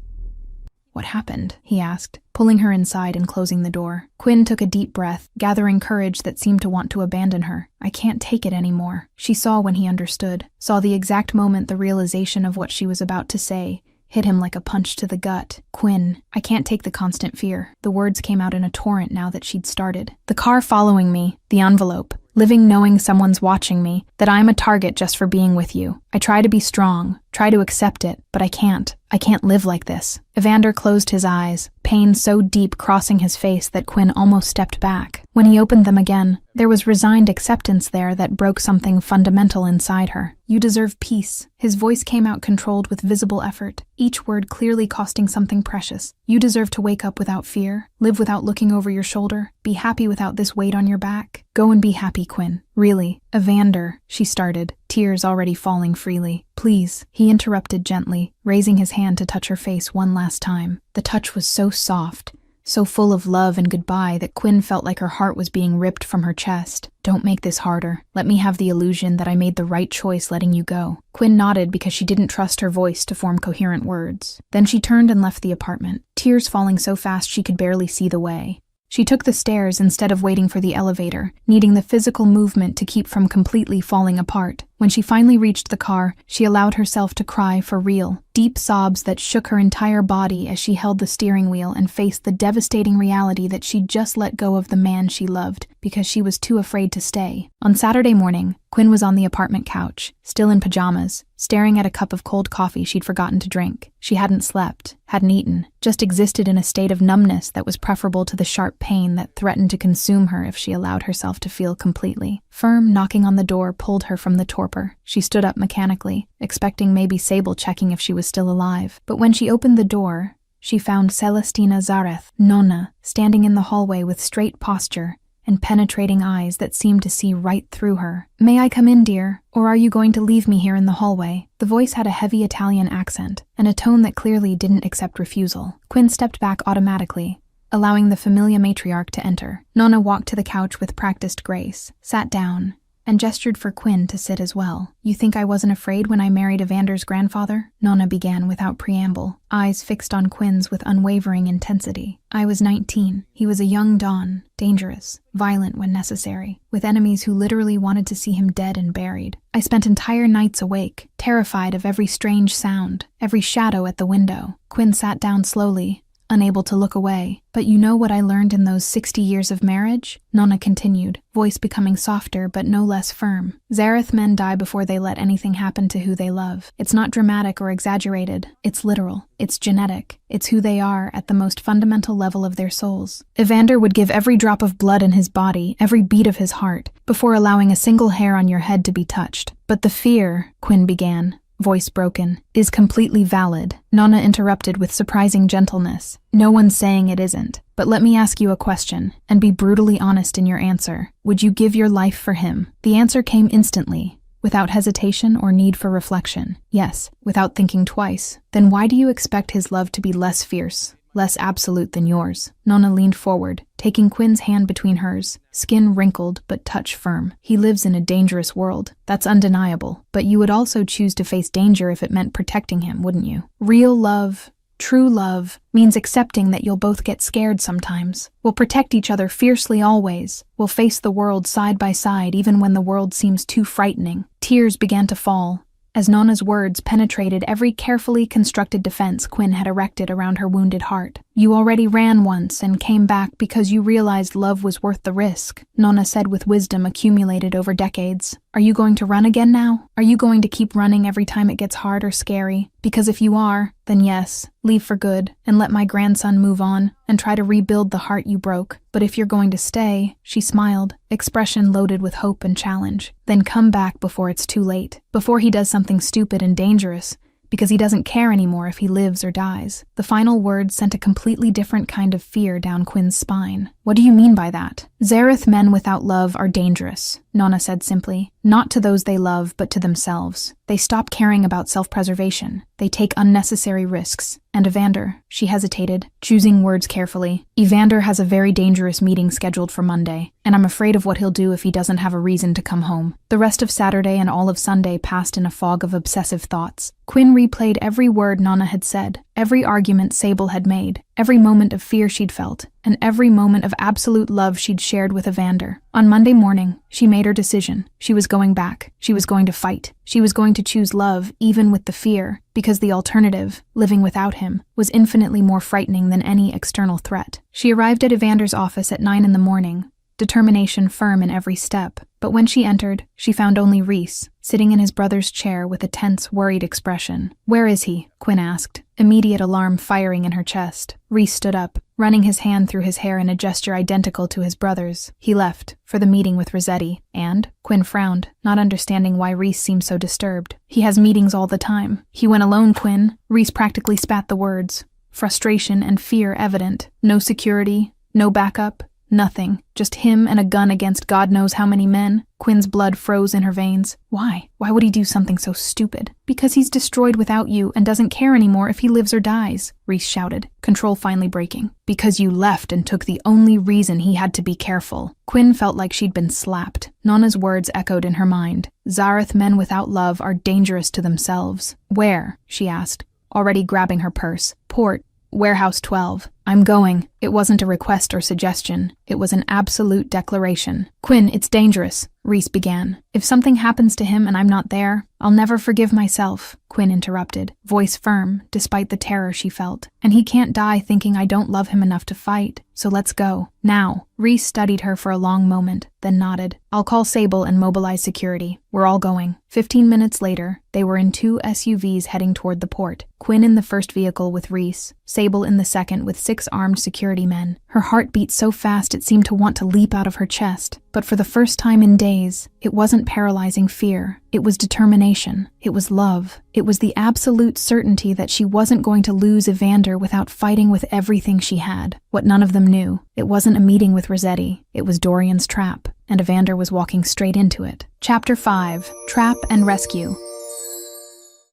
"What happened?" he asked, pulling her inside and closing the door. Quinn took a deep breath, gathering courage that seemed to want to abandon her. "I can't take it anymore." She saw when he understood, saw the exact moment the realization of what she was about to say hit him like a punch to the gut. "Quinn, I can't take the constant fear." The words came out in a torrent now that she'd started. "The car following me, the envelope, living knowing someone's watching me, that I'm a target just for being with you. I try to be strong, try to accept it, but I can't. I can't live like this." Evander closed his eyes, pain so deep crossing his face that Quinn almost stepped back. When he opened them again, there was resigned acceptance there that broke something fundamental inside her. "You deserve peace." His voice came out controlled with visible effort, each word clearly costing something precious. "You deserve to wake up without fear, live without looking over your shoulder, be happy without this weight on your back. Go and be happy, Quinn. Really." "Evander," she started, tears already falling freely. "Please," he interrupted gently, raising his hand to touch her face one last time. The touch was so soft, so full of love and goodbye that Quinn felt like her heart was being ripped from her chest. "Don't make this harder. Let me have the illusion that I made the right choice letting you go." Quinn nodded because she didn't trust her voice to form coherent words. Then she turned and left the apartment, tears falling so fast she could barely see the way. She took the stairs instead of waiting for the elevator, needing the physical movement to keep from completely falling apart. When she finally reached the car, she allowed herself to cry for real. Deep sobs that shook her entire body as she held the steering wheel and faced the devastating reality that she'd just let go of the man she loved because she was too afraid to stay. On Saturday morning, Quinn was on the apartment couch, still in pajamas, staring at a cup of cold coffee she'd forgotten to drink. She hadn't slept, hadn't eaten, just existed in a state of numbness that was preferable to the sharp pain that threatened to consume her if she allowed herself to feel completely. Firm knocking on the door pulled her from the torpor. She stood up mechanically, expecting maybe Sable checking if she was still alive. But when she opened the door, she found Celestina Zareth, Nonna, standing in the hallway with straight posture and penetrating eyes that seemed to see right through her. "May I come in, dear? Or are you going to leave me here in the hallway?" The voice had a heavy Italian accent and a tone that clearly didn't accept refusal. Quinn stepped back automatically, allowing the familiar matriarch to enter. Nonna walked to the couch with practiced grace, sat down, and gestured for Quinn to sit as well. "You think I wasn't afraid when I married Evander's grandfather?" Nonna began without preamble, eyes fixed on Quinn's with unwavering intensity. "I was 19. He was a young Don, dangerous, violent when necessary, with enemies who literally wanted to see him dead and buried. I spent entire nights awake, terrified of every strange sound, every shadow at the window." Quinn sat down slowly, unable to look away. "But you know what I learned in those 60 years of marriage?" Nonna continued, voice becoming softer but no less firm. "Zareth men die before they let anything happen to who they love. It's not dramatic or exaggerated. It's literal. It's genetic. It's who they are at the most fundamental level of their souls. Evander would give every drop of blood in his body, every beat of his heart, before allowing a single hair on your head to be touched. But the fear," Quinn began, voice broken, "is completely valid." Nonna interrupted with surprising gentleness. "No one's saying it isn't. But let me ask you a question, and be brutally honest in your answer. Would you give your life for him?" The answer came instantly, without hesitation or need for reflection. Yes, without thinking twice. "Then why do you expect his love to be less fierce, less absolute than yours?" Nonna leaned forward, taking Quinn's hand between hers, skin wrinkled but touch firm. "He lives in a dangerous world. That's undeniable. But you would also choose to face danger if it meant protecting him, wouldn't you? Real love, true love, means accepting that you'll both get scared sometimes. We'll protect each other fiercely always. We'll face the world side by side even when the world seems too frightening." Tears began to fall as Nonna's words penetrated every carefully constructed defense Quinn had erected around her wounded heart. "You already ran once and came back because you realized love was worth the risk," Nonna said with wisdom accumulated over decades. "Are you going to run again now? Are you going to keep running every time it gets hard or scary? Because if you are, then yes, leave for good and let my grandson move on and try to rebuild the heart you broke. But if you're going to stay," she smiled, expression loaded with hope and challenge, "then come back before it's too late, before he does something stupid and dangerous, because he doesn't care anymore if he lives or dies." The final words sent a completely different kind of fear down Quinn's spine. "What do you mean by that?" "Zareth men without love are dangerous," Nonna said simply. "Not to those they love, but to themselves. They stop caring about self-preservation. They take unnecessary risks. And Evander," she hesitated, choosing words carefully, "Evander has a very dangerous meeting scheduled for Monday, and I'm afraid of what he'll do if he doesn't have a reason to come home." The rest of Saturday and all of Sunday passed in a fog of obsessive thoughts. Quinn replayed every word Nonna had said, every argument Sable had made, every moment of fear she'd felt, and every moment of absolute love she'd shared with Evander. On Monday morning, she made her decision. She was going back. She was going to fight. She was going to choose love, even with the fear, because the alternative, living without him, was infinitely more frightening than any external threat. She arrived at Evander's office at 9 in the morning, determination firm in every step. But when she entered, she found only Rhys, sitting in his brother's chair with a tense, worried expression. "Where is he?" Quinn asked, immediate alarm firing in her chest. Rhys stood up, running his hand through his hair in a gesture identical to his brother's. "He left, for the meeting with Rossetti." "And?" Quinn frowned, not understanding why Rhys seemed so disturbed. "He has meetings all the time." "He went alone, Quinn." Rhys practically spat the words, frustration and fear evident. "No security, no backup. Nothing. Just him and a gun against God knows how many men." Quinn's blood froze in her veins. "Why? Why would he do something so stupid?" "Because he's destroyed without you and doesn't care anymore if he lives or dies," Rhys shouted, control finally breaking. "Because you left and took the only reason he had to be careful." Quinn felt like she'd been slapped. Nonna's words echoed in her mind. "Zareth men without love are dangerous to themselves." "Where?" she asked, already grabbing her purse. "Port. Warehouse 12. I'm going." It wasn't a request or suggestion. It was an absolute declaration. "Quinn, it's dangerous," Rhys began. "If something happens to him and I'm not there, I'll never forgive myself," Quinn interrupted, voice firm, despite the terror she felt. "And he can't die thinking I don't love him enough to fight. So let's go. Now." Rhys studied her for a long moment, then nodded. "I'll call Sable and mobilize security. We're all going." 15 minutes later, they were in 2 SUVs heading toward the port. Quinn in the first vehicle with Rhys, Sable in the second with 6 armed security men. Her heart beat so fast it seemed to want to leap out of her chest. But for the first time in days, it wasn't paralyzing fear. It was determination. It was love. It was the absolute certainty that she wasn't going to lose Evander without fighting with everything she had. What none of them knew, it wasn't a meeting with Rossetti. It was Dorian's trap, and Evander was walking straight into it. Chapter 5. Trap and Rescue.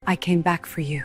I came back for you.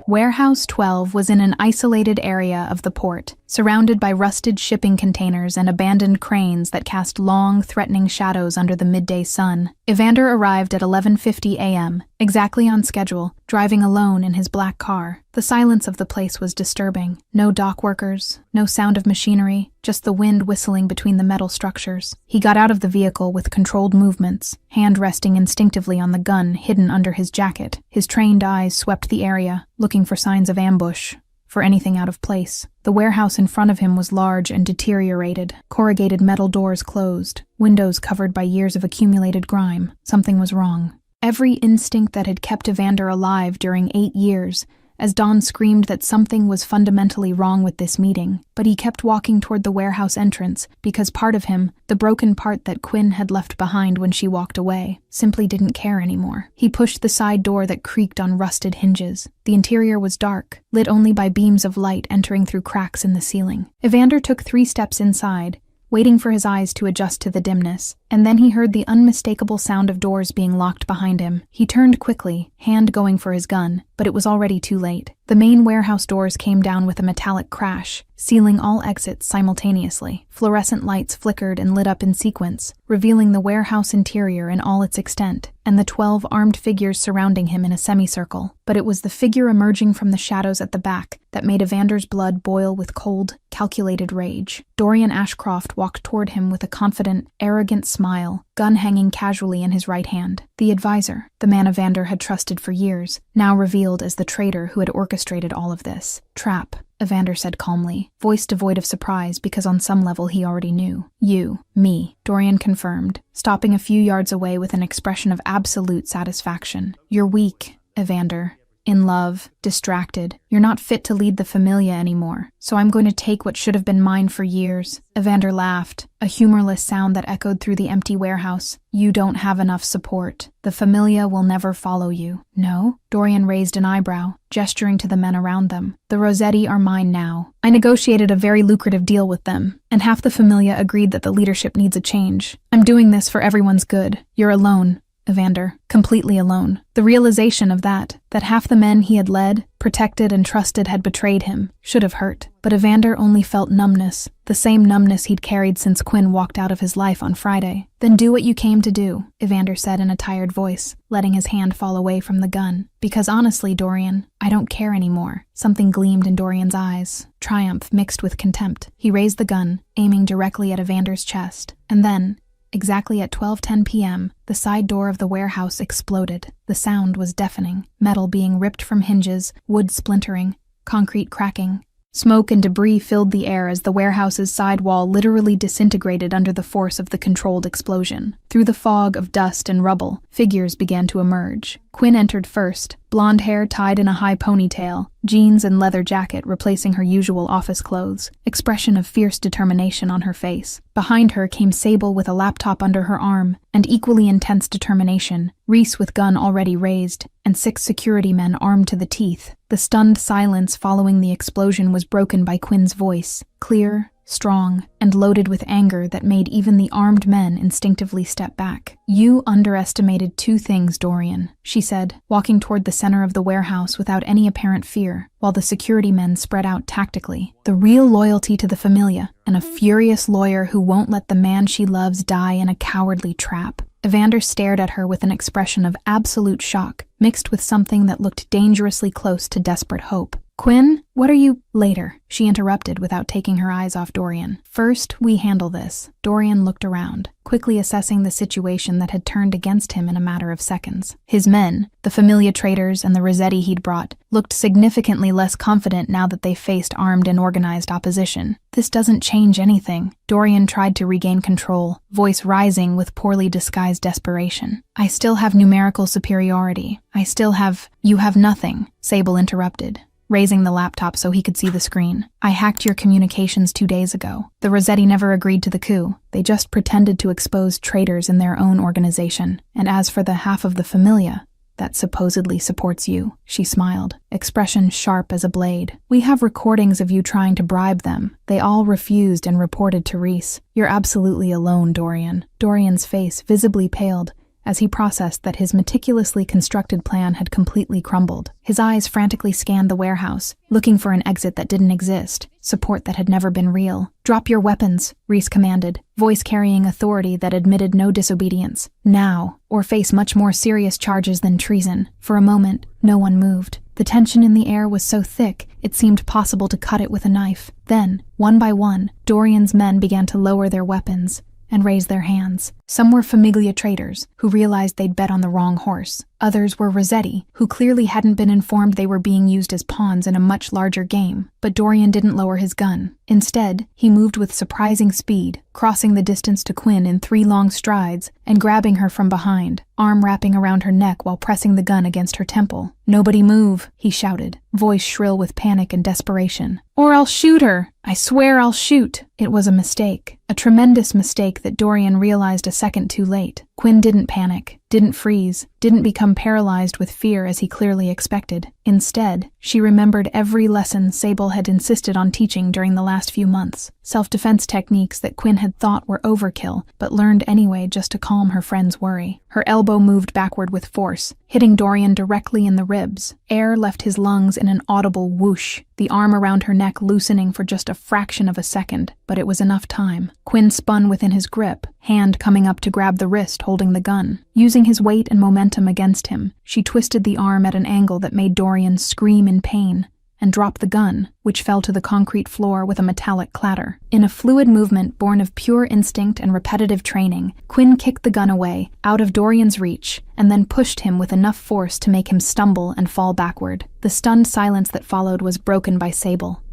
Warehouse 12 was in an isolated area of the port, surrounded by rusted shipping containers and abandoned cranes that cast long, threatening shadows under the midday sun. Evander arrived at 11:50 a.m., exactly on schedule, driving alone in his black car. The silence of the place was disturbing. No dock workers, no sound of machinery, just the wind whistling between the metal structures. He got out of the vehicle with controlled movements, hand resting instinctively on the gun hidden under his jacket. His trained eyes swept the area, looking for signs of ambush, for anything out of place. The warehouse in front of him was large and deteriorated, corrugated metal doors closed, windows covered by years of accumulated grime. Something was wrong. Every instinct that had kept Evander alive during 8 years, as Dawn screamed that something was fundamentally wrong with this meeting, but he kept walking toward the warehouse entrance because part of him, the broken part that Quinn had left behind when she walked away, simply didn't care anymore. He pushed the side door that creaked on rusted hinges. The interior was dark, lit only by beams of light entering through cracks in the ceiling. Evander took 3 steps inside, waiting for his eyes to adjust to the dimness, and then he heard the unmistakable sound of doors being locked behind him. He turned quickly, hand going for his gun, but it was already too late. The main warehouse doors came down with a metallic crash, sealing all exits simultaneously. Fluorescent lights flickered and lit up in sequence, revealing the warehouse interior in all its extent, and the 12 armed figures surrounding him in a semicircle. But it was the figure emerging from the shadows at the back that made Evander's blood boil with cold, calculated rage. Dorian Ashcroft walked toward him with a confident, arrogant smile, gun hanging casually in his right hand. The advisor, the man Evander had trusted for years, now revealed as the traitor who had orchestrated all of this. Trap, Evander said calmly, voice devoid of surprise because on some level he already knew. You, me, Dorian confirmed, stopping a few yards away with an expression of absolute satisfaction. You're weak, Evander. In love, distracted. You're not fit to lead the Familia anymore, so I'm going to take what should have been mine for years. Evander laughed, a humorless sound that echoed through the empty warehouse. You don't have enough support. The Familia will never follow you. No? Dorian raised an eyebrow, gesturing to the men around them. The Rossetti are mine now. I negotiated a very lucrative deal with them, and half the Familia agreed that the leadership needs a change. I'm doing this for everyone's good. You're alone, Evander, completely alone. The realization of that half the men he had led, protected, and trusted had betrayed him, should have hurt. But Evander only felt numbness, the same numbness he'd carried since Quinn walked out of his life on Friday. Then do what you came to do, Evander said in a tired voice, letting his hand fall away from the gun. Because honestly, Dorian, I don't care anymore. Something gleamed in Dorian's eyes, triumph mixed with contempt. He raised the gun, aiming directly at Evander's chest, and then, exactly at 12:10 p.m., the side door of the warehouse exploded. The sound was deafening, metal being ripped from hinges, wood splintering, concrete cracking. Smoke and debris filled the air as the warehouse's side wall literally disintegrated under the force of the controlled explosion. Through the fog of dust and rubble, figures began to emerge. Quinn entered first, blonde hair tied in a high ponytail, jeans and leather jacket replacing her usual office clothes, expression of fierce determination on her face. Behind her came Sable with a laptop under her arm, and equally intense determination, Reese with gun already raised, and 6 security men armed to the teeth. The stunned silence following the explosion was broken by Quinn's voice, clear, strong, and loaded with anger that made even the armed men instinctively step back. You underestimated 2 things, Dorian, she said, walking toward the center of the warehouse without any apparent fear, while the security men spread out tactically. The real loyalty to the Familia, and a furious lawyer who won't let the man she loves die in a cowardly trap. Evander stared at her with an expression of absolute shock, mixed with something that looked dangerously close to desperate hope. Quinn, what are you— Later, she interrupted without taking her eyes off Dorian. First, we handle this. Dorian looked around, quickly assessing the situation that had turned against him in a matter of seconds. His men, the Familia traitors and the Rossetti he'd brought, looked significantly less confident now that they faced armed and organized opposition. This doesn't change anything. Dorian tried to regain control, voice rising with poorly disguised desperation. I still have numerical superiority. You have nothing, Sable interrupted, raising the laptop so he could see the screen. I hacked your communications 2 days ago. The Rossetti never agreed to the coup. They just pretended to expose traitors in their own organization. And as for the half of the Familia that supposedly supports you, she smiled, expression sharp as a blade. We have recordings of you trying to bribe them. They all refused and reported to Reese. You're absolutely alone, Dorian. Dorian's face visibly paled as he processed that his meticulously constructed plan had completely crumbled. His eyes frantically scanned the warehouse, looking for an exit that didn't exist, support that had never been real. "Drop your weapons," Reese commanded, voice carrying authority that admitted no disobedience. "Now, or face much more serious charges than treason." For a moment, no one moved. The tension in the air was so thick, it seemed possible to cut it with a knife. Then, one by one, Dorian's men began to lower their weapons and raise their hands. Some were Familia traders, who realized they'd bet on the wrong horse. Others were Rossetti, who clearly hadn't been informed they were being used as pawns in a much larger game. But Dorian didn't lower his gun. Instead, he moved with surprising speed, crossing the distance to Quinn in 3 long strides and grabbing her from behind, arm wrapping around her neck while pressing the gun against her temple. "Nobody move," he shouted, voice shrill with panic and desperation. "Or I'll shoot her! I swear I'll shoot!" It was a mistake, a tremendous mistake that Dorian realized a second too late. Quinn didn't panic, didn't freeze, didn't become paralyzed with fear as he clearly expected. Instead, she remembered every lesson Sable had insisted on teaching during the last few months. Self-defense techniques that Quinn had thought were overkill, but learned anyway just to calm her friend's worry. Her elbow moved backward with force, hitting Dorian directly in the ribs. Air left his lungs in an audible whoosh, the arm around her neck loosening for just a fraction of a second, but it was enough time. Quinn spun within his grip, hand coming up to grab the wrist holding the gun. Using his weight and momentum against him, she twisted the arm at an angle that made Dorian scream in pain, and dropped the gun, which fell to the concrete floor with a metallic clatter. In a fluid movement born of pure instinct and repetitive training, Quinn kicked the gun away, out of Dorian's reach, and then pushed him with enough force to make him stumble and fall backward. The stunned silence that followed was broken by Sable.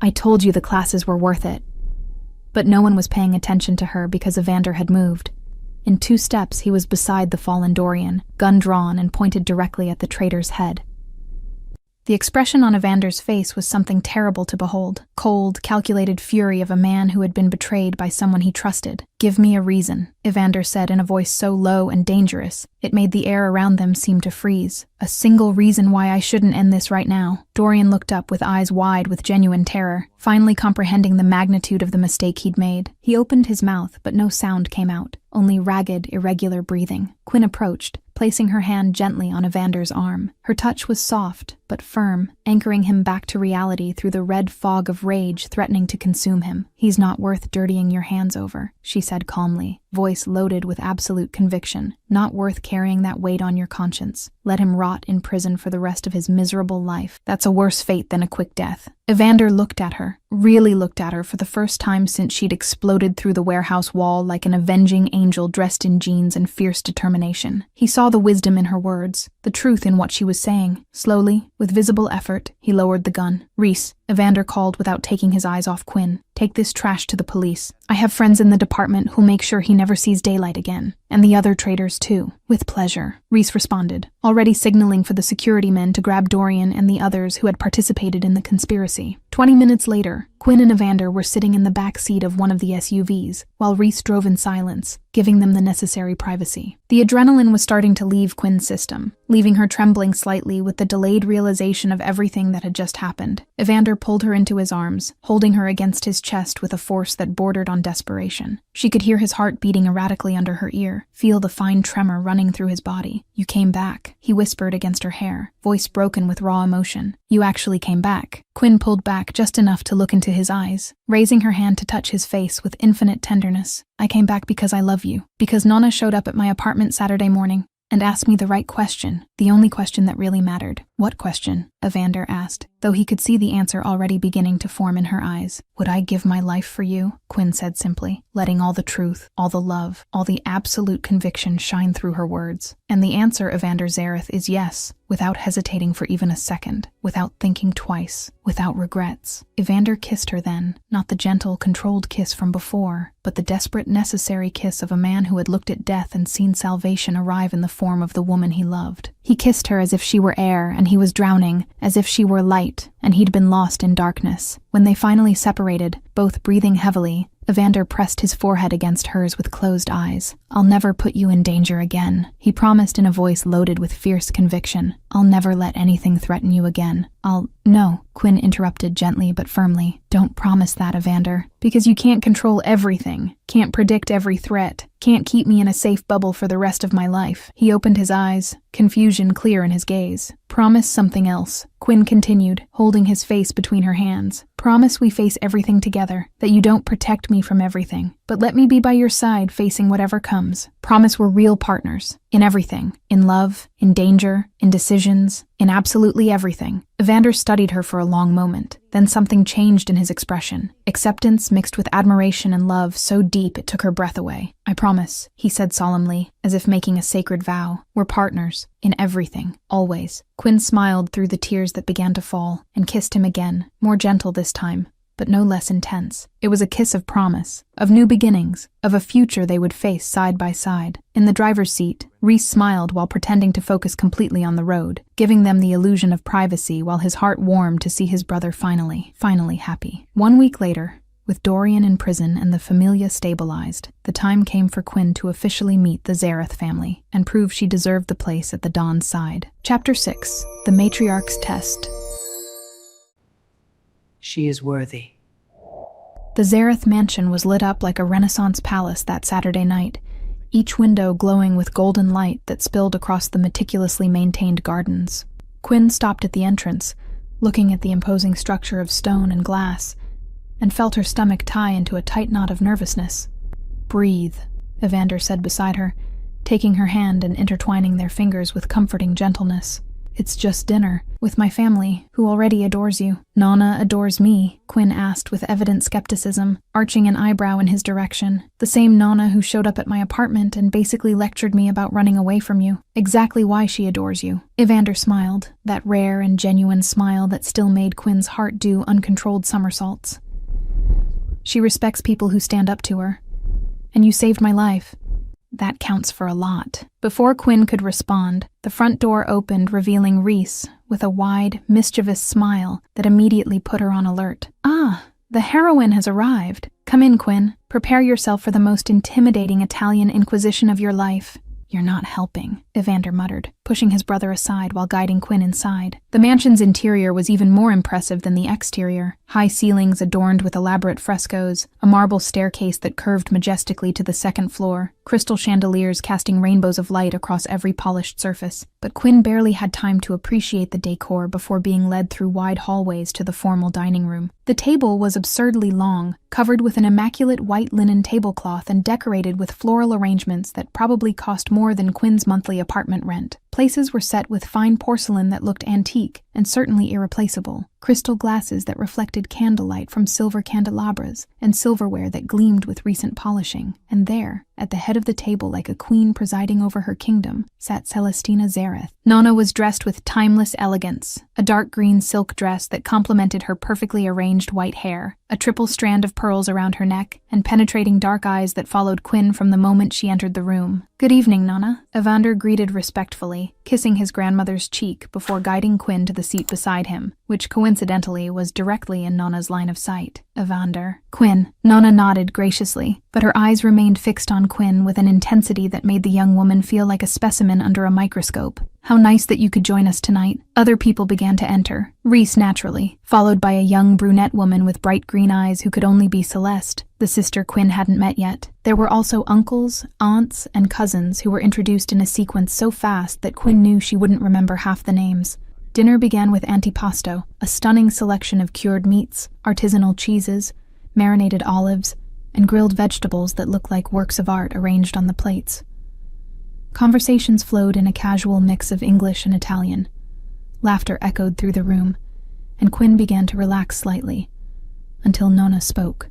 "I told you the classes were worth it." But no one was paying attention to her because Evander had moved. In 2 steps, he was beside the fallen Dorian, gun drawn and pointed directly at the traitor's head. The expression on Evander's face was something terrible to behold. Cold, calculated fury of a man who had been betrayed by someone he trusted. "Give me a reason," Evander said in a voice so low and dangerous, it made the air around them seem to freeze. "A single reason why I shouldn't end this right now." Dorian looked up with eyes wide with genuine terror, finally comprehending the magnitude of the mistake he'd made. He opened his mouth, but no sound came out, only ragged, irregular breathing. Quinn approached, placing her hand gently on Evander's arm. Her touch was soft, but firm, anchoring him back to reality through the red fog of rage threatening to consume him. "He's not worth dirtying your hands over," she said calmly, voice loaded with absolute conviction. "Not worth carrying that weight on your conscience. Let him rot in prison for the rest of his miserable life. That's a worse fate than a quick death." Evander looked at her, really looked at her for the first time since she'd exploded through the warehouse wall like an avenging angel dressed in jeans and fierce determination. He saw the wisdom in her words, the truth in what she was saying. Slowly, with visible effort, he lowered the gun. "Reese," Evander called without taking his eyes off Quinn, "take this trash to the police. I have friends in the department who'll make sure he never sees daylight again. And the other traitors too." "With pleasure," Reese responded, already signaling for the security men to grab Dorian and the others who had participated in the conspiracy. 20 minutes later, Quinn and Evander were sitting in the back seat of one of the SUVs, while Reese drove in silence, giving them the necessary privacy. The adrenaline was starting to leave Quinn's system, leaving her trembling slightly with the delayed realization of everything that had just happened. Evander pulled her into his arms, holding her against his chest with a force that bordered on desperation. She could hear his heart beating erratically under her ear, feel the fine tremor running through his body. "You came back," he whispered against her hair, voice broken with raw emotion. "You actually came back." Quinn pulled back just enough to look into his eyes, raising her hand to touch his face with infinite tenderness. "I came back because I love you. Because Nonna showed up at my apartment Saturday morning and asked me the right question, the only question that really mattered." "What question?" Evander asked, though he could see the answer already beginning to form in her eyes. "Would I give my life for you?" Quinn said simply, letting all the truth, all the love, all the absolute conviction shine through her words. "And the answer, Evander Zareth, is yes," without hesitating for even a second, without thinking twice, without regrets. Evander kissed her then, not the gentle, controlled kiss from before, but the desperate, necessary kiss of a man who had looked at death and seen salvation arrive in the form of the woman he loved. He kissed her as if she were air and he was drowning, as if she were light and he'd been lost in darkness. When they finally separated, both breathing heavily, Evander pressed his forehead against hers with closed eyes. "I'll never put you in danger again," he promised in a voice loaded with fierce conviction. "I'll never let anything threaten you again. No," Quinn interrupted gently but firmly. "Don't promise that, Evander, because you can't control everything, can't predict every threat. Can't keep me in a safe bubble for the rest of my life. He opened his eyes, confusion clear in his gaze. Promise something else, Quinn continued, holding his face between her hands. Promise we face everything together, that you don't protect me from everything, but let me be by your side facing whatever comes. Promise we're real partners, in everything, in love, in danger, in decisions, in absolutely everything. Evander studied her for a long moment. Then something changed in his expression. Acceptance mixed with admiration and love so deep it took her breath away. I promise, he said solemnly, as if making a sacred vow. We're partners, in everything, always. Quinn smiled through the tears that began to fall, and kissed him again, more gentle this time, but no less intense. It was a kiss of promise, of new beginnings, of a future they would face side by side. In the driver's seat, Reese smiled while pretending to focus completely on the road, giving them the illusion of privacy while his heart warmed to see his brother finally happy. 1 week later, with Dorian in prison and the familia stabilized, the time came for Quinn to officially meet the Zareth family and prove she deserved the place at the Don's side. Chapter 6. The Matriarch's Test. She is worthy. The Zareth mansion was lit up like a Renaissance palace that Saturday night, each window glowing with golden light that spilled across the meticulously maintained gardens. Quinn stopped at the entrance, looking at the imposing structure of stone and glass, and felt her stomach tie into a tight knot of nervousness. Breathe, Evander said beside her, taking her hand and intertwining their fingers with comforting gentleness. It's just dinner, with my family, who already adores you. Nana adores me, Quinn asked with evident skepticism, arching an eyebrow in his direction. The same Nana who showed up at my apartment and basically lectured me about running away from you. Exactly why she adores you. Evander smiled, that rare and genuine smile that still made Quinn's heart do uncontrolled somersaults. She respects people who stand up to her. And you saved my life. That counts for a lot. Before Quinn could respond, the front door opened, revealing Reese with a wide, mischievous smile that immediately put her on alert. Ah, the heroine has arrived. Come in, Quinn. Prepare yourself for the most intimidating Italian inquisition of your life. You're not helping, Evander muttered, pushing his brother aside while guiding Quinn inside. The mansion's interior was even more impressive than the exterior. High ceilings adorned with elaborate frescoes, a marble staircase that curved majestically to the second floor, crystal chandeliers casting rainbows of light across every polished surface. But Quinn barely had time to appreciate the decor before being led through wide hallways to the formal dining room. The table was absurdly long, covered with an immaculate white linen tablecloth and decorated with floral arrangements that probably cost more than Quinn's monthly apartment rent. Places were set with fine porcelain that looked antique and certainly irreplaceable, crystal glasses that reflected candlelight from silver candelabras, and silverware that gleamed with recent polishing. And there, at the head of the table like a queen presiding over her kingdom, sat Celestina Zareth. Nana was dressed with timeless elegance, a dark green silk dress that complemented her perfectly arranged white hair, a triple strand of pearls around her neck, and penetrating dark eyes that followed Quinn from the moment she entered the room. Good evening, Nana, Evander greeted respectfully, kissing his grandmother's cheek before guiding Quinn to the seat beside him, which coincidentally was directly in Nana's line of sight. Evander. Quinn. Nana nodded graciously, but her eyes remained fixed on Quinn with an intensity that made the young woman feel like a specimen under a microscope. How nice that you could join us tonight. Other people began to enter, Reese naturally, followed by a young brunette woman with bright green eyes who could only be Celeste, the sister Quinn hadn't met yet. There were also uncles, aunts, and cousins who were introduced in a sequence so fast that Quinn knew she wouldn't remember half the names. Dinner began with antipasto, a stunning selection of cured meats, artisanal cheeses, marinated olives, and grilled vegetables that looked like works of art arranged on the plates. Conversations flowed in a casual mix of English and Italian. Laughter echoed through the room, and Quinn began to relax slightly, until Nona spoke.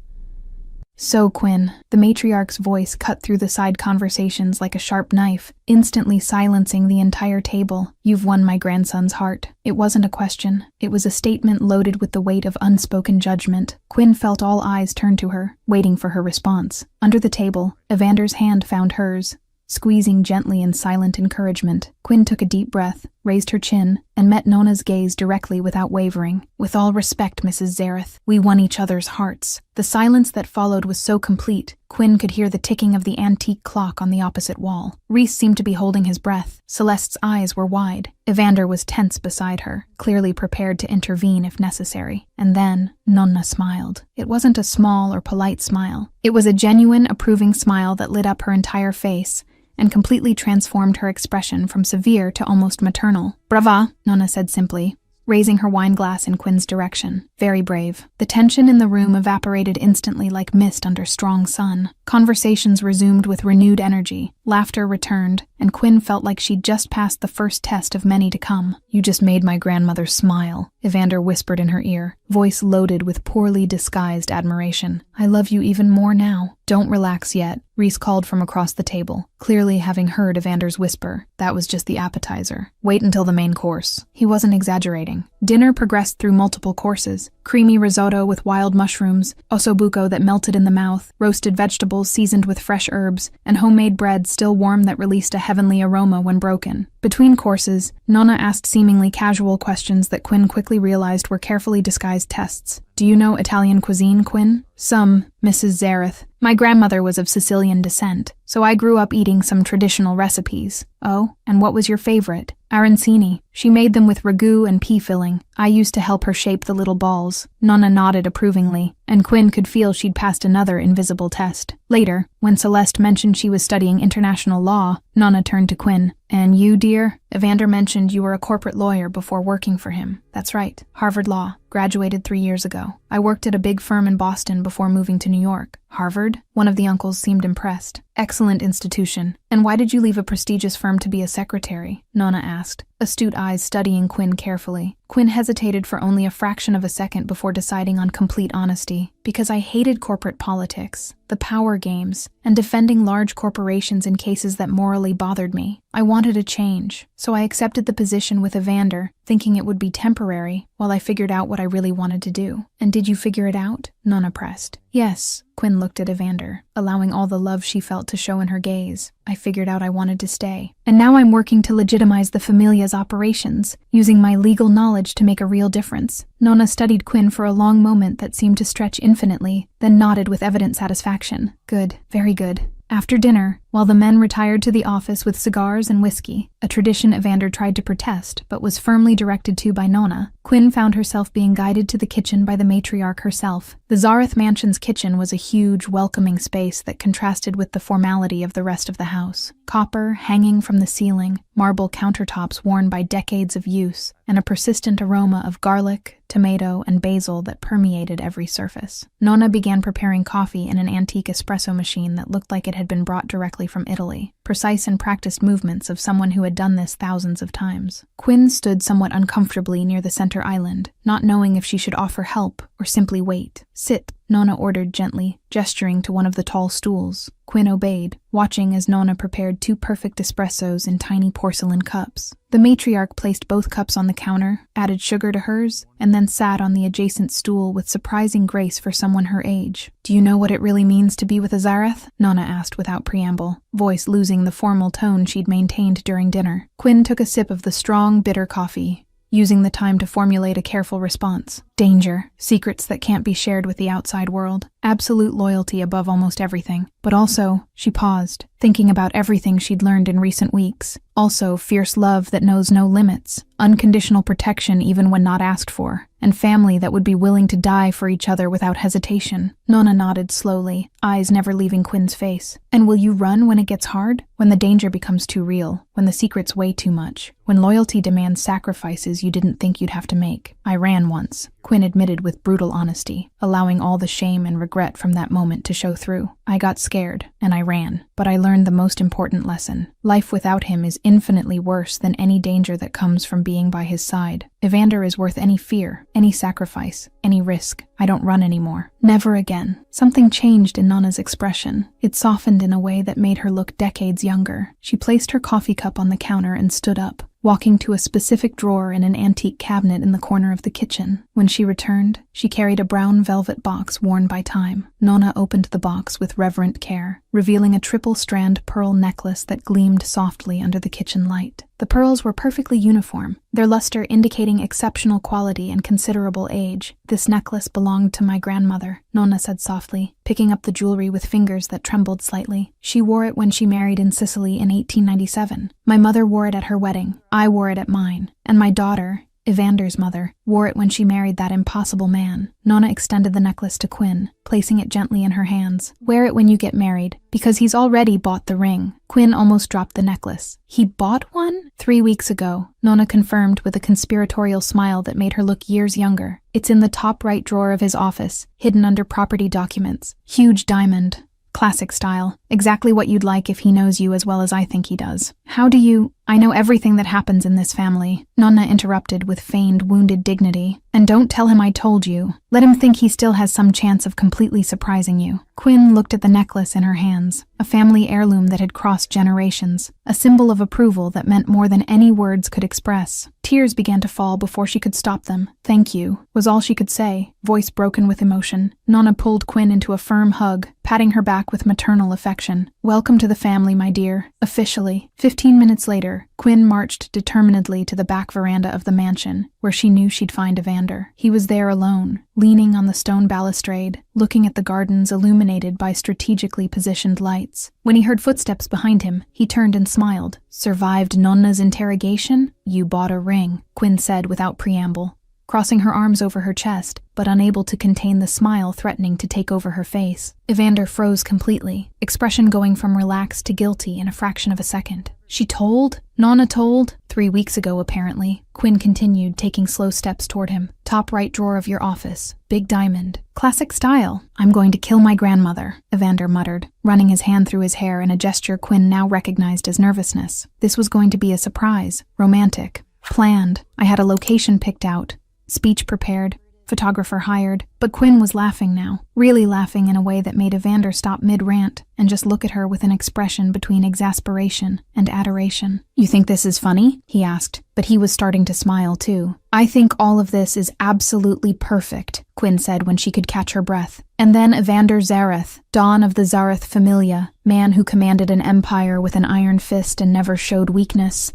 So, Quinn, the matriarch's voice cut through the side conversations like a sharp knife, instantly silencing the entire table. You've won my grandson's heart. It wasn't a question. It was a statement loaded with the weight of unspoken judgment. Quinn felt all eyes turn to her, waiting for her response. Under the table, Evander's hand found hers, squeezing gently in silent encouragement. Quinn took a deep breath, raised her chin, and met Nona's gaze directly without wavering. "With all respect, Mrs. Zareth, we won each other's hearts." The silence that followed was so complete, Quinn could hear the ticking of the antique clock on the opposite wall. Rhys seemed to be holding his breath. Celeste's eyes were wide. Evander was tense beside her, clearly prepared to intervene if necessary. And then, Nonna smiled. It wasn't a small or polite smile. It was a genuine, approving smile that lit up her entire face and completely transformed her expression from severe to almost maternal. "Brava," Nonna said simply, raising her wine glass in Quinn's direction. Very brave. The tension in the room evaporated instantly like mist under strong sun. Conversations resumed with renewed energy. Laughter returned, and Quinn felt like she'd just passed the first test of many to come. "You just made my grandmother smile," Evander whispered in her ear, voice loaded with poorly disguised admiration. "I love you even more now." "Don't relax yet," Rhys called from across the table, clearly having heard Evander's whisper. That was just the appetizer. "Wait until the main course." He wasn't exaggerating. Dinner progressed through multiple courses. Creamy risotto with wild mushrooms, ossobuco that melted in the mouth, roasted vegetables seasoned with fresh herbs, and homemade bread still warm that released a heavenly aroma when broken. Between courses, Nonna asked seemingly casual questions that Quinn quickly realized were carefully disguised tests. "Do you know Italian cuisine, Quinn?" "Some, Mrs. Zareth. My grandmother was of Sicilian descent, so I grew up eating some traditional recipes." "Oh, and what was your favorite?" "Arancini. She made them with ragu and pea filling. I used to help her shape the little balls." Nonna nodded approvingly, and Quinn could feel she'd passed another invisible test. Later, when Celeste mentioned she was studying international law, Nonna turned to Quinn. "And you, dear? Evander mentioned you were a corporate lawyer before working for him." "That's right. Harvard Law. Graduated 3 years ago. I worked at a big firm in Boston before moving to New York." "Harvard?" One of the uncles seemed impressed. "Excellent institution. And why did you leave a prestigious firm to be a secretary?" Nonna asked, astute eyes studying Quinn carefully. Quinn hesitated for only a fraction of a second before deciding on complete honesty. "Because I hated corporate politics, the power games, and defending large corporations in cases that morally bothered me. I wanted a change, so I accepted the position with Evander, thinking it would be temporary, while I figured out what I really wanted to do." "And did you figure it out?" Nonna pressed. "Yes." Quinn looked at Evander, allowing all the love she felt to show in her gaze. "I figured out I wanted to stay. And now I'm working to legitimize the Familia's operations, using my legal knowledge to make a real difference." Nonna studied Quinn for a long moment that seemed to stretch infinitely, then nodded with evident satisfaction. "Good, very good." After dinner, while the men retired to the office with cigars and whiskey, a tradition Evander tried to protest but was firmly directed to by Nonna, Quinn found herself being guided to the kitchen by the matriarch herself. The Zareth mansion's kitchen was a huge, welcoming space that contrasted with the formality of the rest of the house. Copper hanging from the ceiling, marble countertops worn by decades of use, and a persistent aroma of garlic, tomato, and basil that permeated every surface. Nonna began preparing coffee in an antique espresso machine that looked like it had been brought directly from Italy, precise and practiced movements of someone who had done this thousands of times. Quinn stood somewhat uncomfortably near the center island, not knowing if she should offer help or simply wait. "Sit," Nonna ordered gently, gesturing to one of the tall stools. Quinn obeyed, watching as Nonna prepared 2 perfect espressos in tiny porcelain cups. The matriarch placed both cups on the counter, added sugar to hers, and then sat on the adjacent stool with surprising grace for someone her age. "Do you know what it really means to be with a Zareth?" Nonna asked without preamble, voice losing the formal tone she'd maintained during dinner. Quinn took a sip of the strong, bitter coffee, using the time to formulate a careful response. "Danger, secrets that can't be shared with the outside world, absolute loyalty above almost everything. But also," she paused, thinking about everything she'd learned in recent weeks. "Also, fierce love that knows no limits, unconditional protection even when not asked for, and family that would be willing to die for each other without hesitation." Nonna nodded slowly, eyes never leaving Quinn's face. "And will you run when it gets hard? When the danger becomes too real? When the secrets weigh too much? When loyalty demands sacrifices you didn't think you'd have to make?" "I ran once," Quinn admitted with brutal honesty, allowing all the shame and regret from that moment to show through. "I got scared, and I ran. But I learned the most important lesson. Life without him is infinitely worse than any danger that comes from being by his side. Evander is worth any fear, any sacrifice, any risk. I don't run anymore. Never again." Something changed in Nonna's expression. It softened in a way that made her look decades younger. She placed her coffee cup on the counter and stood up, walking to a specific drawer in an antique cabinet in the corner of the kitchen. When she returned, she carried a brown velvet box worn by time. Nonna opened the box with reverent care, revealing a triple-strand pearl necklace that gleamed gleamed softly under the kitchen light. The pearls were perfectly uniform, their luster indicating exceptional quality and considerable age. "This necklace belonged to my grandmother," Nonna said softly, picking up the jewelry with fingers that trembled slightly. "She wore it when she married in Sicily in 1897. My mother wore it at her wedding. I wore it at mine. And my daughter, Evander's mother, wore it when she married that impossible man." Nonna extended the necklace to Quinn, placing it gently in her hands. "Wear it when you get married, because he's already bought the ring." Quinn almost dropped the necklace. "He bought one?" "3 weeks ago," Nonna confirmed with a conspiratorial smile that made her look years younger. "It's in the top right drawer of his office, hidden under property documents. Huge diamond. Classic style. Exactly what you'd like if he knows you as well as I think he does." "How do you—" "I know everything that happens in this family," Nonna interrupted with feigned wounded dignity. "And don't tell him I told you. Let him think he still has some chance of completely surprising you." Quinn looked at the necklace in her hands, a family heirloom that had crossed generations, a symbol of approval that meant more than any words could express. Tears began to fall before she could stop them. "Thank you," was all she could say, voice broken with emotion. Nonna pulled Quinn into a firm hug, patting her back with maternal affection. "Welcome to the family, my dear. Officially." 15 minutes later, Quinn marched determinedly to the back veranda of the mansion, where she knew she'd find Evander. He was there alone, leaning on the stone balustrade, looking at the gardens illuminated by strategically positioned lights. When he heard footsteps behind him, he turned and smiled. "Survived Nonna's interrogation? You bought a ring," Quinn said without preamble, crossing her arms over her chest, but unable to contain the smile threatening to take over her face. Evander froze completely, expression going from relaxed to guilty in a fraction of a second. "She told? Nonna told? 3 weeks ago, apparently," Quinn continued, taking slow steps toward him. "Top right drawer of your office. Big diamond. Classic style. I'm going to kill my grandmother," Evander muttered, running his hand through his hair in a gesture Quinn now recognized as nervousness. This was going to be a surprise, romantic, planned. I had a location picked out, speech prepared, photographer hired, but Quinn was laughing now, really laughing in a way that made Evander stop mid-rant and just look at her with an expression between exasperation and adoration. "You think this is funny?" he asked, but he was starting to smile too. "I think all of this is absolutely perfect," Quinn said when she could catch her breath. "And then Evander Zareth, Dawn of the Zareth Familia, man who commanded an empire with an iron fist and never showed weakness,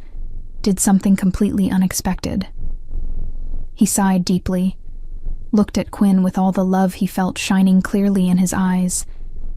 did something completely unexpected." He sighed deeply, looked at Quinn with all the love he felt shining clearly in his eyes,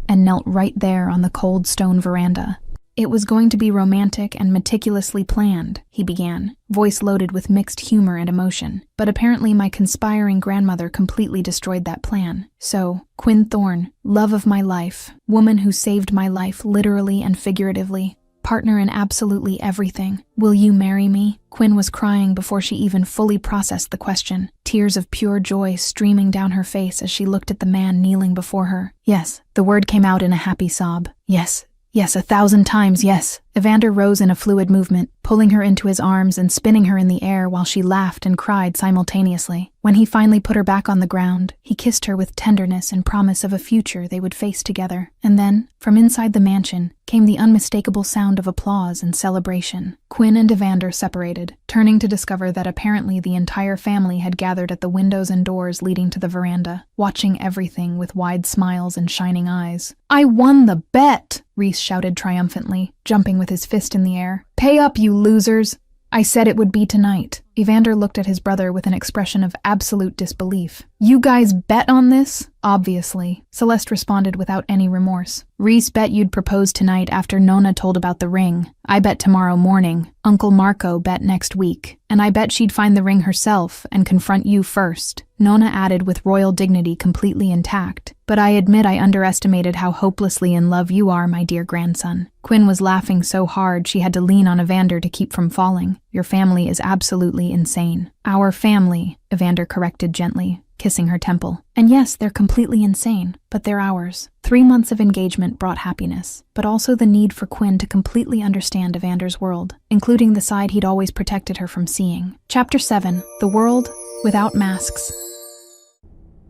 and knelt right there on the cold stone veranda. "It was going to be romantic and meticulously planned," he began, voice loaded with mixed humor and emotion. "But apparently my conspiring grandmother completely destroyed that plan. So, Quinn Thorne, love of my life, woman who saved my life literally and figuratively, partner in absolutely everything. Will you marry me?" Quinn was crying before she even fully processed the question, tears of pure joy streaming down her face as she looked at the man kneeling before her. "Yes," the word came out in a happy sob. "Yes, yes, 1,000 times yes." Evander rose in a fluid movement, pulling her into his arms and spinning her in the air while she laughed and cried simultaneously. When he finally put her back on the ground, he kissed her with tenderness and promise of a future they would face together. And then, from inside the mansion, came the unmistakable sound of applause and celebration. Quinn and Evander separated, turning to discover that apparently the entire family had gathered at the windows and doors leading to the veranda, watching everything with wide smiles and shining eyes. "I won the bet!" Reese shouted triumphantly, jumping with his fist in the air. "Pay up, you losers! I said it would be tonight." Evander looked at his brother with an expression of absolute disbelief. "You guys bet on this?" "Obviously," Celeste responded without any remorse. "Reese bet you'd propose tonight after Nonna told about the ring. I bet tomorrow morning. Uncle Marco bet next week. And I bet she'd find the ring herself and confront you first." Nonna added with royal dignity completely intact. "But I admit I underestimated how hopelessly in love you are, my dear grandson." Quinn was laughing so hard she had to lean on Evander to keep from falling. "Your family is absolutely insane." "Our family," Evander corrected gently, kissing her temple. "And yes, they're completely insane, but they're ours." 3 months of engagement brought happiness, but also the need for Quinn to completely understand Evander's world, including the side he'd always protected her from seeing. Chapter 7. The World Without Masks.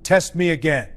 Test me again.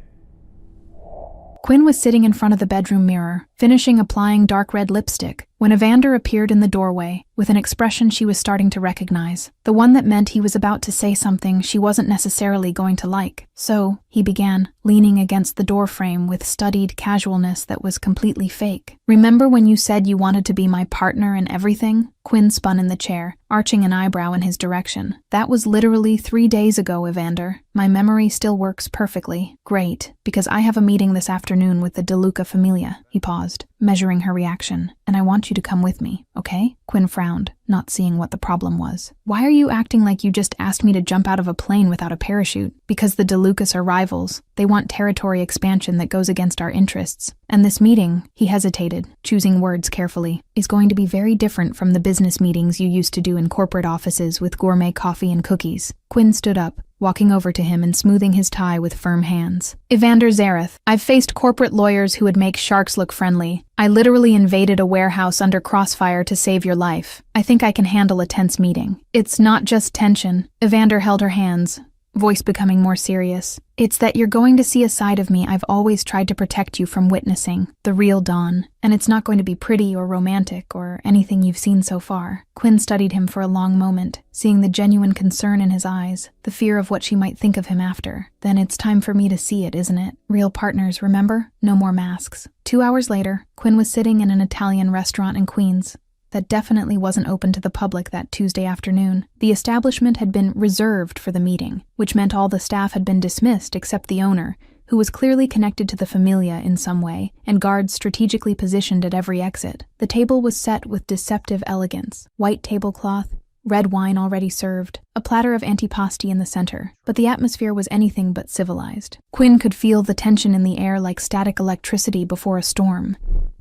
Quinn was sitting in front of the bedroom mirror, finishing applying dark red lipstick, when Evander appeared in the doorway with an expression she was starting to recognize, the one that meant he was about to say something she wasn't necessarily going to like. So, he began, leaning against the doorframe with studied casualness that was completely fake. "Remember when you said you wanted to be my partner in everything?" Quinn spun in the chair, arching an eyebrow in his direction. "That was literally 3 days ago, Evander. My memory still works perfectly." "Great, because I have a meeting this afternoon with the DeLuca familia." He paused, measuring her reaction. "And I want you to come with me, okay?" Quinn frowned, not seeing what the problem was. "Why are you acting like you just asked me to jump out of a plane without a parachute?" "Because the DeLucas are rivals. They want territory expansion that goes against our interests. And this meeting," he hesitated, choosing words carefully, "is going to be very different from the business meetings you used to do in corporate offices with gourmet coffee and cookies." Quinn stood up, walking over to him and smoothing his tie with firm hands. "Evander Zareth, I've faced corporate lawyers who would make sharks look friendly. I literally invaded a warehouse under crossfire to save your life. I think I can handle a tense meeting." "It's not just tension." Evander held her hands, voice becoming more serious. "It's that you're going to see a side of me I've always tried to protect you from witnessing, the real Dawn. And it's not going to be pretty or romantic or anything you've seen so far." Quinn studied him for a long moment, seeing the genuine concern in his eyes, the fear of what she might think of him after. "Then it's time for me to see it, isn't it? Real partners, remember? No more masks." 2 hours later, Quinn was sitting in an Italian restaurant in Queens that definitely wasn't open to the public that Tuesday afternoon. The establishment had been reserved for the meeting, which meant all the staff had been dismissed except the owner, who was clearly connected to the familia in some way, and guards strategically positioned at every exit. The table was set with deceptive elegance: white tablecloth, red wine already served, a platter of antipasti in the center, but the atmosphere was anything but civilized. Quinn could feel the tension in the air like static electricity before a storm,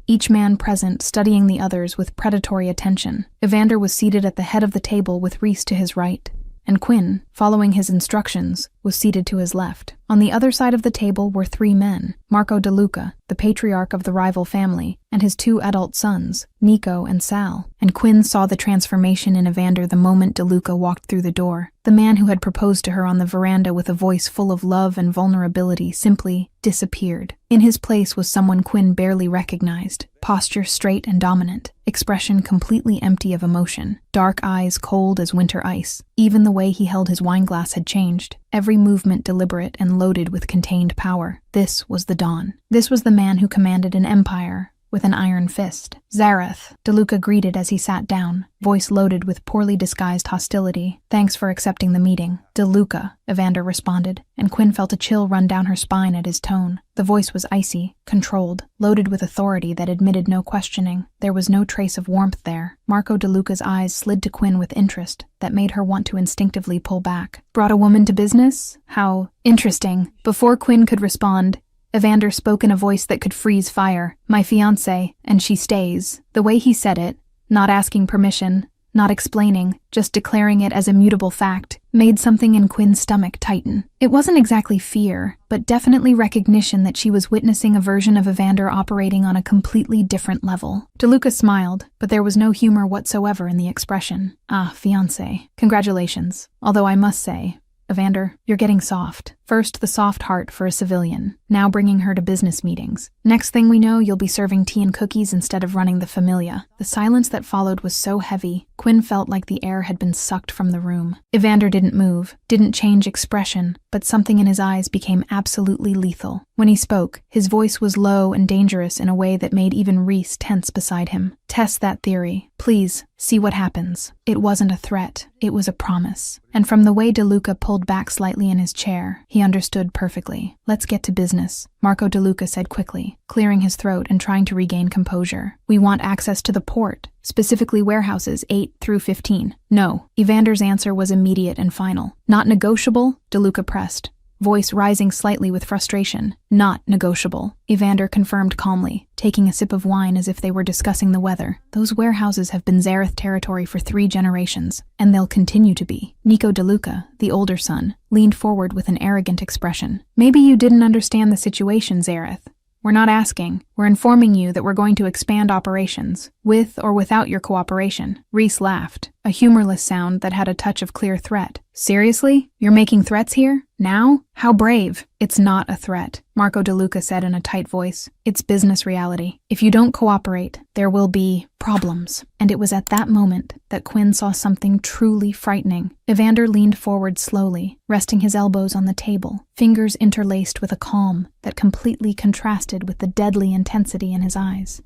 each man present studying the others with predatory attention. Evander was seated at the head of the table with Reese to his right, and Quinn, following his instructions, was seated to his left. On the other side of the table were 3 men: Marco DeLuca, the patriarch of the rival family, and his 2 adult sons, Nico and Sal. And Quinn saw the transformation in Evander the moment DeLuca walked through the door. The man who had proposed to her on the veranda with a voice full of love and vulnerability simply disappeared. In his place was someone Quinn barely recognized, posture straight and dominant, expression completely empty of emotion, dark eyes cold as winter ice. Even the way he held his wineglass had changed, every movement deliberate and loaded with contained power. This was the Dawn. This was the man who commanded an empire with an iron fist. "Zareth," DeLuca greeted as he sat down, voice loaded with poorly disguised hostility. "Thanks for accepting the meeting." "DeLuca," Evander responded, and Quinn felt a chill run down her spine at his tone. The voice was icy, controlled, loaded with authority that admitted no questioning. There was no trace of warmth there. Marco DeLuca's eyes slid to Quinn with interest that made her want to instinctively pull back. "Brought a woman to business? How interesting." Before Quinn could respond, Evander spoke in a voice that could freeze fire. "My fiancé, and she stays." The way he said it, not asking permission, not explaining, just declaring it as immutable fact, made something in Quinn's stomach tighten. It wasn't exactly fear, but definitely recognition that she was witnessing a version of Evander operating on a completely different level. DeLuca smiled, but there was no humor whatsoever in the expression. "Ah, fiancé. Congratulations. Although I must say, Evander, you're getting soft. First, the soft heart for a civilian, now bringing her to business meetings. Next thing we know, you'll be serving tea and cookies instead of running the familia." The silence that followed was so heavy, Quinn felt like the air had been sucked from the room. Evander didn't move, didn't change expression, but something in his eyes became absolutely lethal. When he spoke, his voice was low and dangerous in a way that made even Reese tense beside him. "Test that theory. Please, see what happens." It wasn't a threat, it was a promise. And from the way DeLuca pulled back slightly in his chair, he understood perfectly. "Let's get to business," Marco DeLuca said quickly, clearing his throat and trying to regain composure. "We want access to the port, specifically warehouses 8 through 15. "No." Evander's answer was immediate and final. "Not negotiable?" DeLuca pressed, voice rising slightly with frustration. "Not negotiable," Evander confirmed calmly, taking a sip of wine as if they were discussing the weather. "Those warehouses have been Zareth territory for 3 generations, and they'll continue to be." Nico DeLuca, the older son, leaned forward with an arrogant expression. "Maybe you didn't understand the situation, Zareth. We're not asking. We're informing you that we're going to expand operations, with or without your cooperation." Reese laughed, a humorless sound that had a touch of clear threat. Seriously? You're making threats here? Now? How brave. It's not a threat, Marco DeLuca said in a tight voice. It's business reality. If you don't cooperate, there will be problems. And it was at that moment that Quinn saw something truly frightening. Evander leaned forward slowly, resting his elbows on the table, fingers interlaced with a calm that completely contrasted with the deadly intensity in his eyes.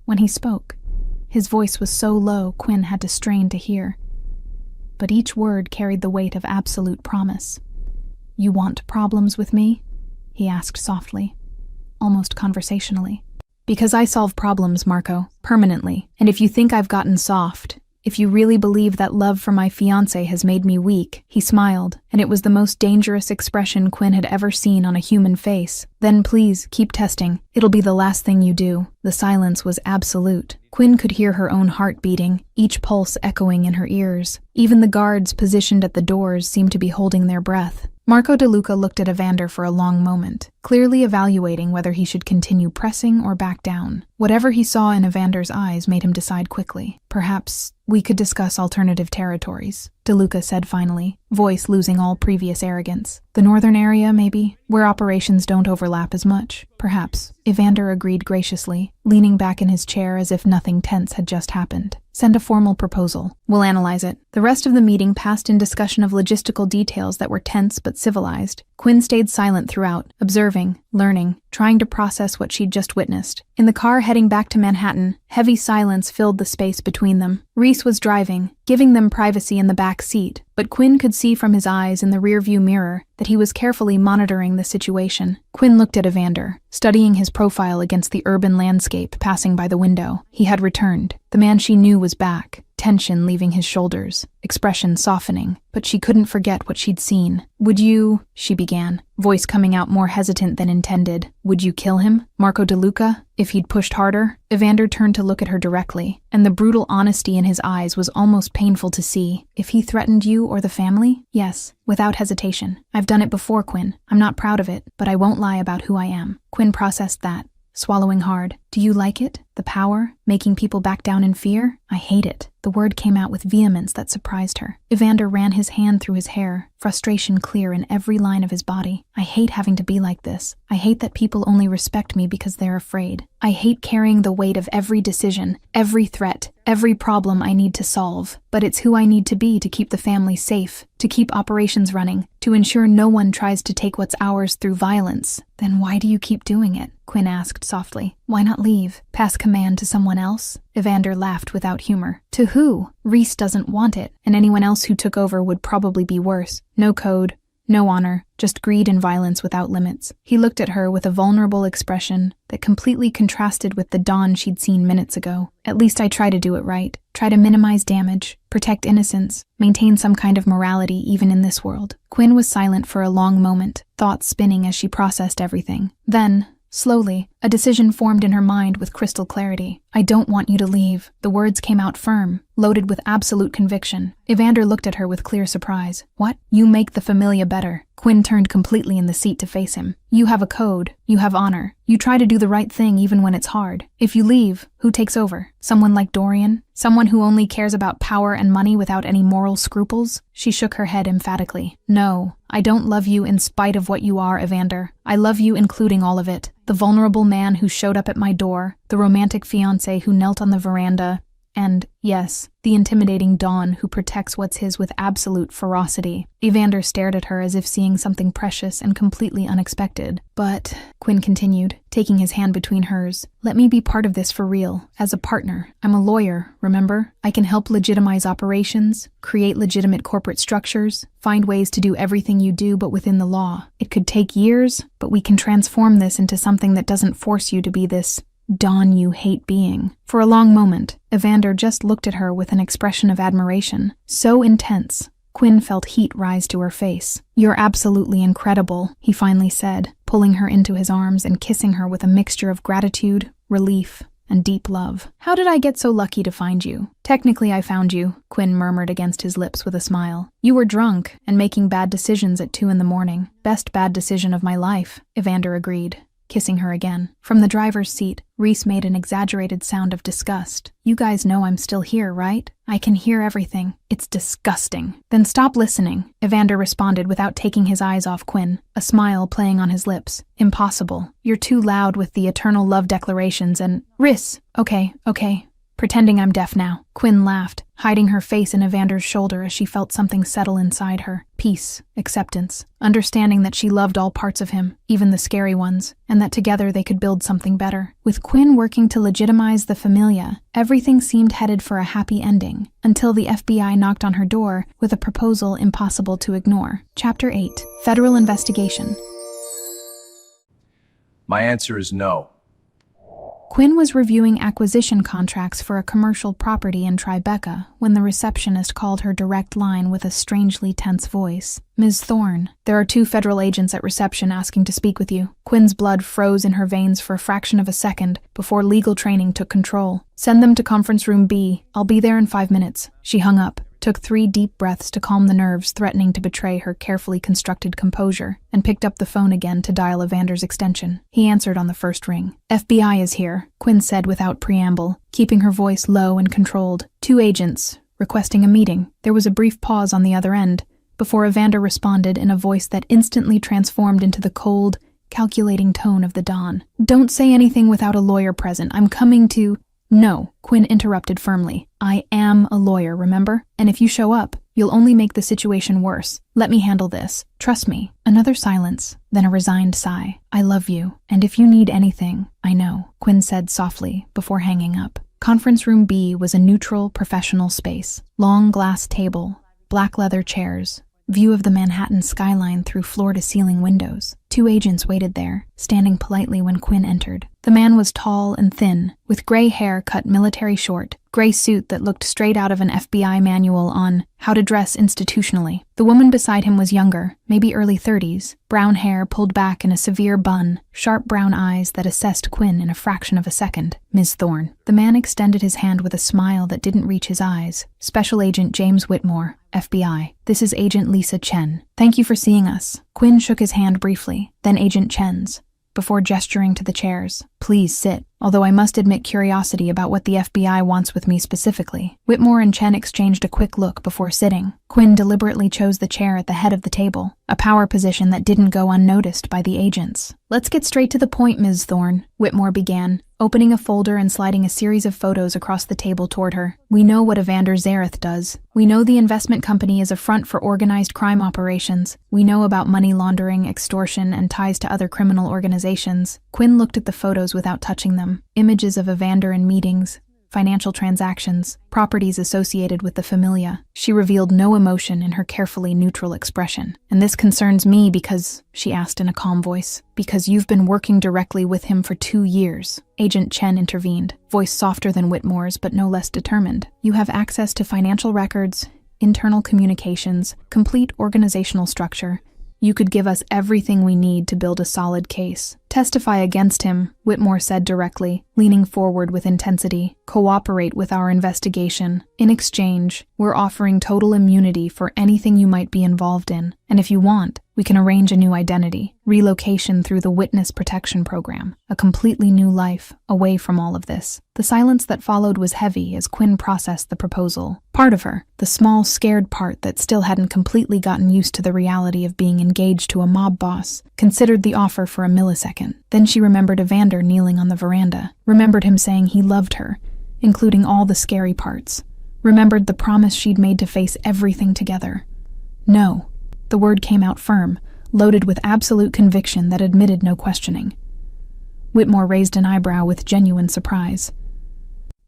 When he spoke, his voice was so low Quinn had to strain to hear. But each word carried the weight of absolute promise. "You want problems with me?" he asked softly, almost conversationally. "Because I solve problems, Marco, permanently. And if you think I've gotten soft, if you really believe that love for my fiancé has made me weak," he smiled, and it was the most dangerous expression Quinn had ever seen on a human face. "Then please, keep testing. It'll be the last thing you do." The silence was absolute. Quinn could hear her own heart beating, each pulse echoing in her ears. Even the guards positioned at the doors seemed to be holding their breath. Marco DeLuca looked at Evander for a long moment, clearly evaluating whether he should continue pressing or back down. Whatever he saw in Evander's eyes made him decide quickly. "Perhaps we could discuss alternative territories," DeLuca said finally, voice losing all previous arrogance. "The northern area, maybe, where operations don't overlap as much." "Perhaps," Evander agreed graciously, leaning back in his chair as if nothing tense had just happened. "Send a formal proposal. We'll analyze it." The rest of the meeting passed in discussion of logistical details that were tense but civilized. Quinn stayed silent throughout, observing, learning, trying to process what she'd just witnessed. In the car heading back to Manhattan, heavy silence filled the space between them. Reese was driving, giving them privacy in the back seat, but Quinn could see from his eyes in the rearview mirror that he was carefully monitoring the situation. Quinn looked at Evander, studying his profile against the urban landscape passing by the window. He had returned. The man she knew was back, tension leaving his shoulders, expression softening, but she couldn't forget what she'd seen. "Would you," she began, voice coming out more hesitant than intended. "Would you kill him, Marco DeLuca, if he'd pushed harder?" Evander turned to look at her directly, and the brutal honesty in his eyes was almost painful to see. "If he threatened you or the family?" "Yes, without hesitation. I've done it before, Quinn. I'm not proud of it, but I won't lie about who I am." Quinn processed that, swallowing hard. "Do you like it? The power? Making people back down in fear?" "I hate it." The word came out with vehemence that surprised her. Evander ran his hand through his hair, frustration clear in every line of his body. "I hate having to be like this. I hate that people only respect me because they're afraid. I hate carrying the weight of every decision, every threat, every problem I need to solve. But it's who I need to be to keep the family safe, to keep operations running, to ensure no one tries to take what's ours through violence." "Then why do you keep doing it?" Quinn asked softly. "Why not leave? Pass command to someone else?" Evander laughed without humor. "To who? Reese doesn't want it, and anyone else who took over would probably be worse. No code, no honor, just greed and violence without limits." He looked at her with a vulnerable expression that completely contrasted with the Dawn she'd seen minutes ago. "At least I try to do it right. Try to minimize damage, protect innocence, maintain some kind of morality even in this world." Quinn was silent for a long moment, thoughts spinning as she processed everything. Then, slowly, a decision formed in her mind with crystal clarity. "I don't want you to leave." The words came out firm, loaded with absolute conviction. Evander looked at her with clear surprise. "What? You make the familia better." Quinn turned completely in the seat to face him. "You have a code. You have honor. You try to do the right thing even when it's hard. If you leave, who takes over? Someone like Dorian? Someone who only cares about power and money without any moral scruples?" She shook her head emphatically. "No, I don't love you in spite of what you are, Evander. I love you including all of it. The vulnerable man who showed up at my door, the romantic fiancé who knelt on the veranda, and, yes, the intimidating Dawn who protects what's his with absolute ferocity." Evander stared at her as if seeing something precious and completely unexpected. "But," Quinn continued, taking his hand between hers, "let me be part of this for real, as a partner. I'm a lawyer, remember? I can help legitimize operations, create legitimate corporate structures, find ways to do everything you do but within the law. It could take years, but we can transform this into something that doesn't force you to be this Dawn you hate being." For a long moment, Evander just looked at her with an expression of admiration, so intense, Quinn felt heat rise to her face. "You're absolutely incredible," he finally said, pulling her into his arms and kissing her with a mixture of gratitude, relief, and deep love. "How did I get so lucky to find you?" "Technically I found you," Quinn murmured against his lips with a smile. "You were drunk and making bad decisions at 2 in the morning. Best bad decision of my life," Evander agreed. kissing her again. From the driver's seat, Reese made an exaggerated sound of disgust. You guys know I'm still here, right? I can hear everything. It's disgusting. Then stop listening, Evander responded without taking his eyes off Quinn, a smile playing on his lips. Impossible. You're too loud with the eternal love declarations and… Reese! Okay. Pretending I'm deaf now. Quinn laughed, hiding her face in Evander's shoulder as she felt something settle inside her. Peace, acceptance, understanding that she loved all parts of him, even the scary ones, and that together they could build something better. With Quinn working to legitimize the familia, everything seemed headed for a happy ending, until the FBI knocked on her door with a proposal impossible to ignore. Chapter 8. Federal Investigation. My answer is no. Quinn was reviewing acquisition contracts for a commercial property in Tribeca when the receptionist called her direct line with a strangely tense voice. Ms. Thorne, there are 2 federal agents at reception asking to speak with you. Quinn's blood froze in her veins for a fraction of a second before legal training took control. Send them to conference room B. I'll be there in 5 minutes. She hung up, took 3 deep breaths to calm the nerves threatening to betray her carefully constructed composure, and picked up the phone again to dial Evander's extension. He answered on the first ring. FBI is here, Quinn said without preamble, keeping her voice low and controlled. 2 agents, requesting a meeting. There was a brief pause on the other end, before Evander responded in a voice that instantly transformed into the cold, calculating tone of the dawn. Don't say anything without a lawyer present. I'm coming to… No, Quinn interrupted firmly. I am a lawyer, remember? And if you show up, you'll only make the situation worse. Let me handle this. Trust me. Another silence, then a resigned sigh. I love you, and if you need anything, I know, Quinn said softly before hanging up. Conference room B was a neutral, professional space. Long glass table, black leather chairs, view of the Manhattan skyline through floor-to-ceiling windows. 2 agents waited there, standing politely when Quinn entered. The man was tall and thin, with gray hair cut military short, gray suit that looked straight out of an FBI manual on how to dress institutionally. The woman beside him was younger, maybe early 30s, brown hair pulled back in a severe bun, sharp brown eyes that assessed Quinn in a fraction of a second. Ms. Thorne. The man extended his hand with a smile that didn't reach his eyes. Special Agent James Whitmore, FBI. This is Agent Lisa Chen. Thank you for seeing us. Quinn shook his hand briefly, then Agent Chen's, before gesturing to the chairs. Please sit, although I must admit curiosity about what the FBI wants with me specifically. Whitmore and Chen exchanged a quick look before sitting. Quinn deliberately chose the chair at the head of the table, a power position that didn't go unnoticed by the agents. Let's get straight to the point, Ms. Thorne, Whitmore began, opening a folder and sliding a series of photos across the table toward her. We know what Evander Zareth does. We know the investment company is a front for organized crime operations. We know about money laundering, extortion, and ties to other criminal organizations. Quinn looked at the photos without touching them. Images of Evander in meetings, financial transactions, properties associated with the familia. She revealed no emotion in her carefully neutral expression. And this concerns me because, she asked in a calm voice, because you've been working directly with him for 2 years. Agent Chen intervened, voice softer than Whitmore's but no less determined. You have access to financial records, internal communications, complete organizational structure. You could give us everything we need to build a solid case. Testify against him, Whitmore said directly, leaning forward with intensity. Cooperate with our investigation. In exchange, we're offering total immunity for anything you might be involved in. And if you want, we can arrange a new identity, relocation through the Witness Protection Program, a completely new life, away from all of this. The silence that followed was heavy as Quinn processed the proposal. Part of her, the small, scared part that still hadn't completely gotten used to the reality of being engaged to a mob boss, considered the offer for a millisecond. Then she remembered Evander kneeling on the veranda, remembered him saying he loved her, including all the scary parts, remembered the promise she'd made to face everything together. No. The word came out firm, loaded with absolute conviction that admitted no questioning. Whitmore raised an eyebrow with genuine surprise.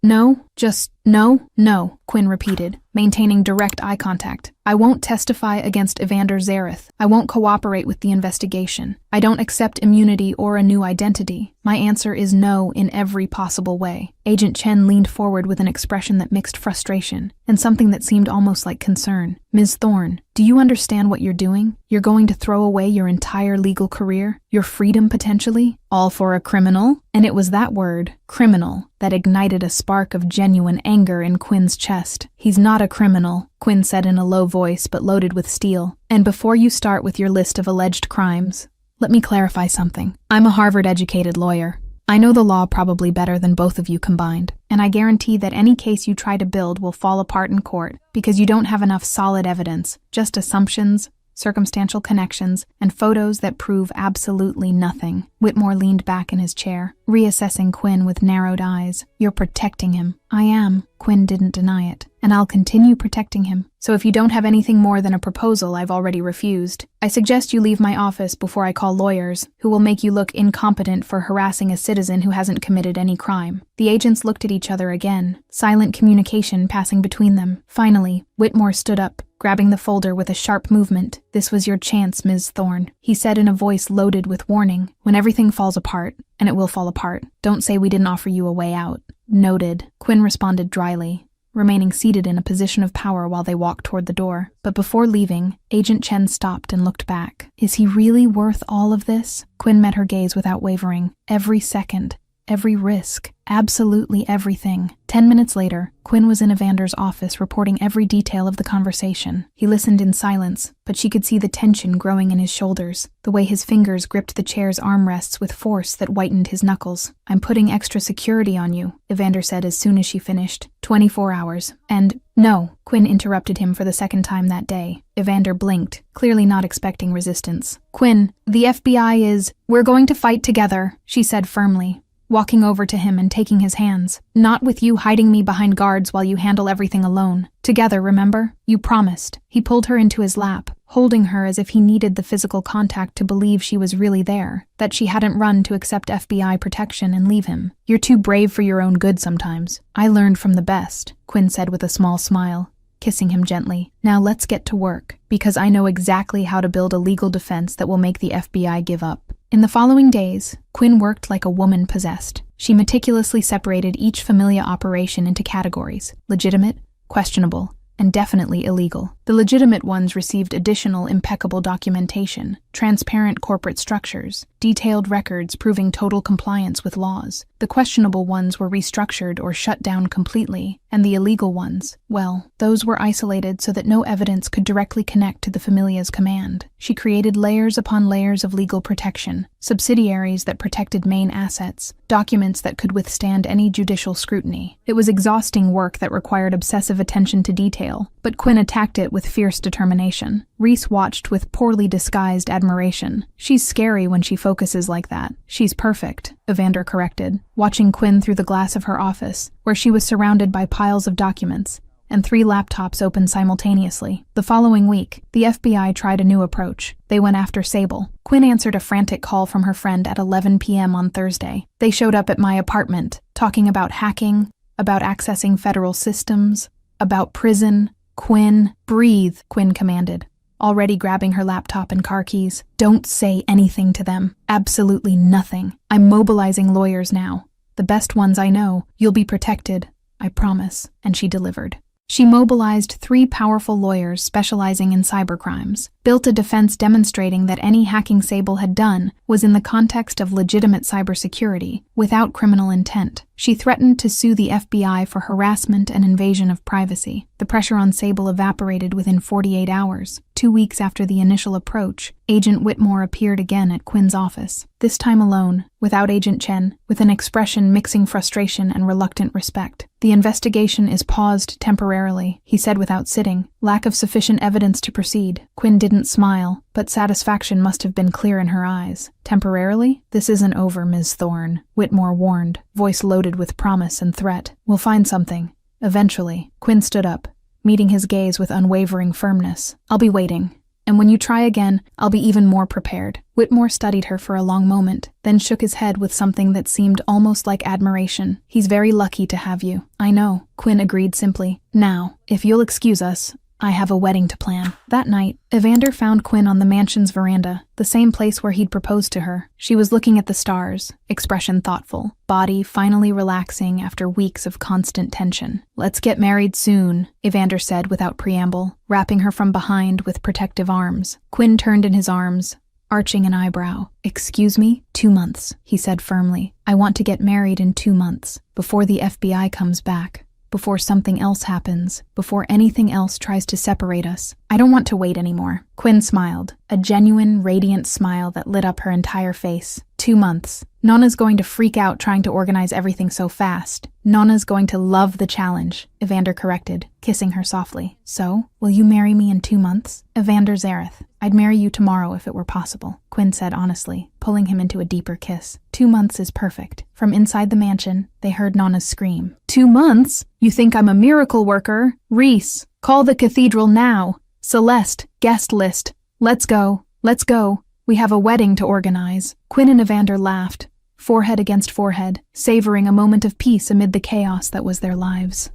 No, just no, Quinn repeated, maintaining direct eye contact. I won't testify against Evander Zareth. I won't cooperate with the investigation. I don't accept immunity or a new identity. My answer is no in every possible way. Agent Chen leaned forward with an expression that mixed frustration and something that seemed almost like concern. Ms. Thorne, do you understand what you're doing? You're going to throw away your entire legal career, your freedom potentially, all for a criminal? And it was that word, criminal, that ignited a spark of genuine anger in Quinn's chest. He's not a criminal, Quinn said in a low voice but loaded with steel. And before you start with your list of alleged crimes, Let me clarify something. I'm a Harvard-educated lawyer. I know the law probably better than both of you combined, and I guarantee that any case you try to build will fall apart in court because you don't have enough solid evidence, just assumptions, circumstantial connections, and photos that prove absolutely nothing. Whitmore leaned back in his chair, reassessing Quinn with narrowed eyes. You're protecting him. I am. Quinn didn't deny it. And I'll continue protecting him. So if you don't have anything more than a proposal I've already refused, I suggest you leave my office before I call lawyers, who will make you look incompetent for harassing a citizen who hasn't committed any crime. The agents looked at each other again, silent communication passing between them. Finally, Whitmore stood up, grabbing the folder with a sharp movement. This was your chance, Ms. Thorne, he said in a voice loaded with warning. When everything falls apart, and it will fall apart, don't say we didn't offer you a way out. Noted, Quinn responded dryly, remaining seated in a position of power while they walked toward the door. But before leaving, Agent Chen stopped and looked back. Is he really worth all of this? Quinn met her gaze without wavering. Every second, every risk, absolutely everything. 10 minutes later, Quinn was in Evander's office reporting every detail of the conversation. He listened in silence, but she could see the tension growing in his shoulders, the way his fingers gripped the chair's armrests with force that whitened his knuckles. I'm putting extra security on you, Evander said as soon as she finished. 24 hours. And, no, Quinn interrupted him for the second time that day. Evander blinked, clearly not expecting resistance. Quinn, the FBI is... We're going to fight together, she said firmly, walking over to him and taking his hands. Not with you hiding me behind guards while you handle everything alone. Together, remember? You promised. He pulled her into his lap, holding her as if he needed the physical contact to believe she was really there, that she hadn't run to accept FBI protection and leave him. You're too brave for your own good sometimes. I learned from the best, Quinn said with a small smile, kissing him gently. Now let's get to work, because I know exactly how to build a legal defense that will make the FBI give up. In the following days, Quinn worked like a woman possessed. She meticulously separated each familia operation into categories: legitimate, questionable, and definitely illegal. The legitimate ones received additional impeccable documentation, transparent corporate structures, detailed records proving total compliance with laws. The questionable ones were restructured or shut down completely, and the illegal ones, well, those were isolated so that no evidence could directly connect to the familia's command. She created layers upon layers of legal protection, subsidiaries that protected main assets, documents that could withstand any judicial scrutiny. It was exhausting work that required obsessive attention to detail, but Quinn attacked it with fierce determination. Reese watched with poorly disguised admiration. She's scary when she focuses like that. She's perfect, Evander corrected, watching Quinn through the glass of her office, where she was surrounded by piles of documents, and 3 laptops open simultaneously. The following week, the FBI tried a new approach. They went after Sable. Quinn answered a frantic call from her friend at 11 p.m. on Thursday. They showed up at my apartment, talking about hacking, about accessing federal systems, about prison. Quinn, breathe, Quinn commanded, already grabbing her laptop and car keys. Don't say anything to them. Absolutely nothing. I'm mobilizing lawyers now. The best ones I know. You'll be protected. I promise. And she delivered. She mobilized 3 powerful lawyers specializing in cybercrimes, built a defense demonstrating that any hacking Sable had done was in the context of legitimate cybersecurity, without criminal intent. She threatened to sue the FBI for harassment and invasion of privacy. The pressure on Sable evaporated within 48 hours. 2 weeks after the initial approach, Agent Whitmore appeared again at Quinn's office, this time alone, without Agent Chen, with an expression mixing frustration and reluctant respect. The investigation is paused temporarily, he said without sitting. Lack of sufficient evidence to proceed. Quinn didn't smile, but satisfaction must have been clear in her eyes. Temporarily? This isn't over, Ms. Thorne, Whitmore warned, voice loaded with promise and threat. We'll find something. Eventually. Quinn stood up, meeting his gaze with unwavering firmness. I'll be waiting. And when you try again, I'll be even more prepared. Whitmore studied her for a long moment, then shook his head with something that seemed almost like admiration. He's very lucky to have you. I know, Quinn agreed simply. Now, if you'll excuse us, I have a wedding to plan. That night, Evander found Quinn on the mansion's veranda, the same place where he'd proposed to her. She was looking at the stars, expression thoughtful, body finally relaxing after weeks of constant tension. Let's get married soon, Evander said without preamble, wrapping her from behind with protective arms. Quinn turned in his arms, arching an eyebrow. Excuse me? 2 months, he said firmly. I want to get married in 2 months, before the FBI comes back. before something else happens, before anything else tries to separate us. I don't want to wait anymore. Quinn smiled, a genuine, radiant smile that lit up her entire face. 2 months. Nona's going to freak out trying to organize everything so fast. Nona's going to love the challenge, Evander corrected, kissing her softly. So, will you marry me in 2 months? Evander Zareth. I'd marry you tomorrow if it were possible, Quinn said honestly, pulling him into a deeper kiss. 2 months is perfect. From inside the mansion, they heard Nona's scream. 2 months? You think I'm a miracle worker? Reese, call the cathedral now. Celeste, guest list. Let's go. Let's go. We have a wedding to organize. Quinn and Evander laughed, forehead against forehead, savoring a moment of peace amid the chaos that was their lives.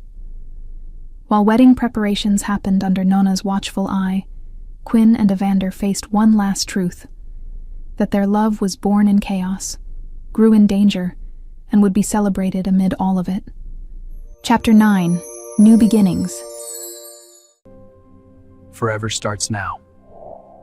While wedding preparations happened under Nona's watchful eye, Quinn and Evander faced one last truth: that their love was born in chaos, grew in danger, and would be celebrated amid all of it. Chapter 9: New Beginnings. Forever starts now.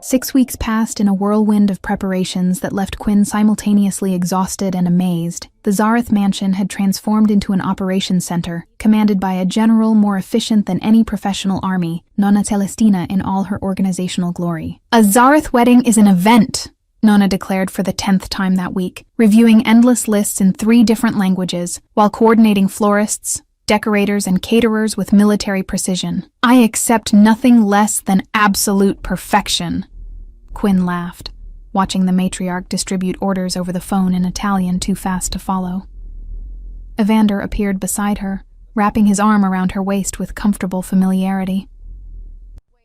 6 weeks passed in a whirlwind of preparations that left Quinn simultaneously exhausted and amazed. The Zareth mansion had transformed into an operations center, commanded by a general more efficient than any professional army, Nona Celestina in all her organizational glory. A Zareth wedding is an event, Nona declared for the 10th time that week, reviewing endless lists in 3 different languages, while coordinating florists, decorators, and caterers with military precision. I accept nothing less than absolute perfection. Quinn laughed, watching the matriarch distribute orders over the phone in Italian too fast to follow. Evander appeared beside her, wrapping his arm around her waist with comfortable familiarity.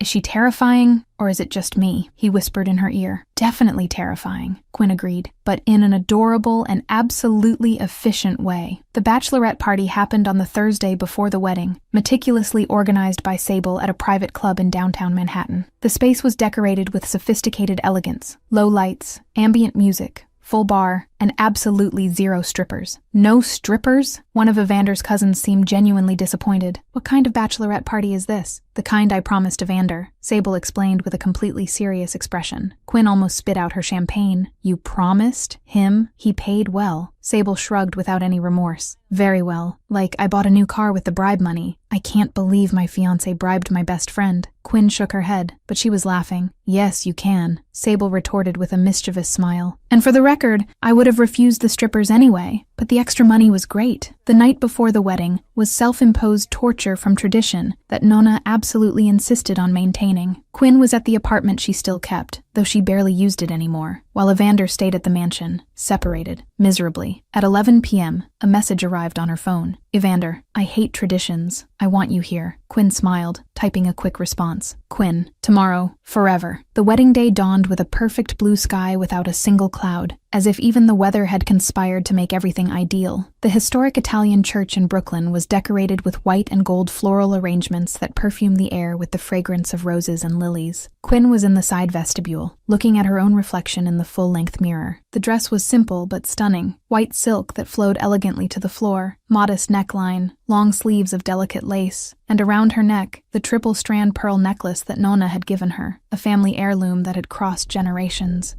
Is she terrifying, or is it just me? He whispered in her ear. Definitely terrifying, Quinn agreed, but in an adorable and absolutely efficient way. The bachelorette party happened on the Thursday before the wedding, meticulously organized by Sable at a private club in downtown Manhattan. The space was decorated with sophisticated elegance, low lights, ambient music, full bar, and absolutely 0 strippers. No strippers? One of Evander's cousins seemed genuinely disappointed. What kind of bachelorette party is this? The kind I promised Evander, Sable explained with a completely serious expression. Quinn almost spit out her champagne. You promised him? He paid well. Sable shrugged without any remorse. Very well. Like, I bought a new car with the bribe money. I can't believe my fiancé bribed my best friend. Quinn shook her head, but she was laughing. Yes, you can, Sable retorted with a mischievous smile. And for the record, I would have refused the strippers anyway, but the extra money was great. The night before the wedding was self-imposed torture from tradition that Nona absolutely insisted on maintaining. Quinn was at the apartment she still kept, though she barely used it anymore, while Evander stayed at the mansion, separated, miserably. At 11 p.m., a message arrived on her phone. Evander, I hate traditions. I want you here. Quinn smiled, typing a quick response. Quinn, tomorrow, forever. The wedding day dawned with a perfect blue sky without a single cloud, as if even the weather had conspired to make everything ideal. The historic Italian church in Brooklyn was decorated with white and gold floral arrangements that perfumed the air with the fragrance of roses and lilies. Quinn was in the side vestibule, looking at her own reflection in the full-length mirror. The dress was simple but stunning. White silk that flowed elegantly to the floor, modest neckline, long sleeves of delicate lace, and around her neck, the triple-strand pearl necklace that Nona had given her, a family heirloom that had crossed generations.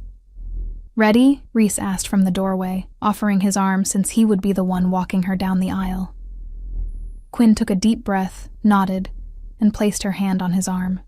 Ready? Reese asked from the doorway, offering his arm since he would be the one walking her down the aisle. Quinn took a deep breath, nodded, and placed her hand on his arm.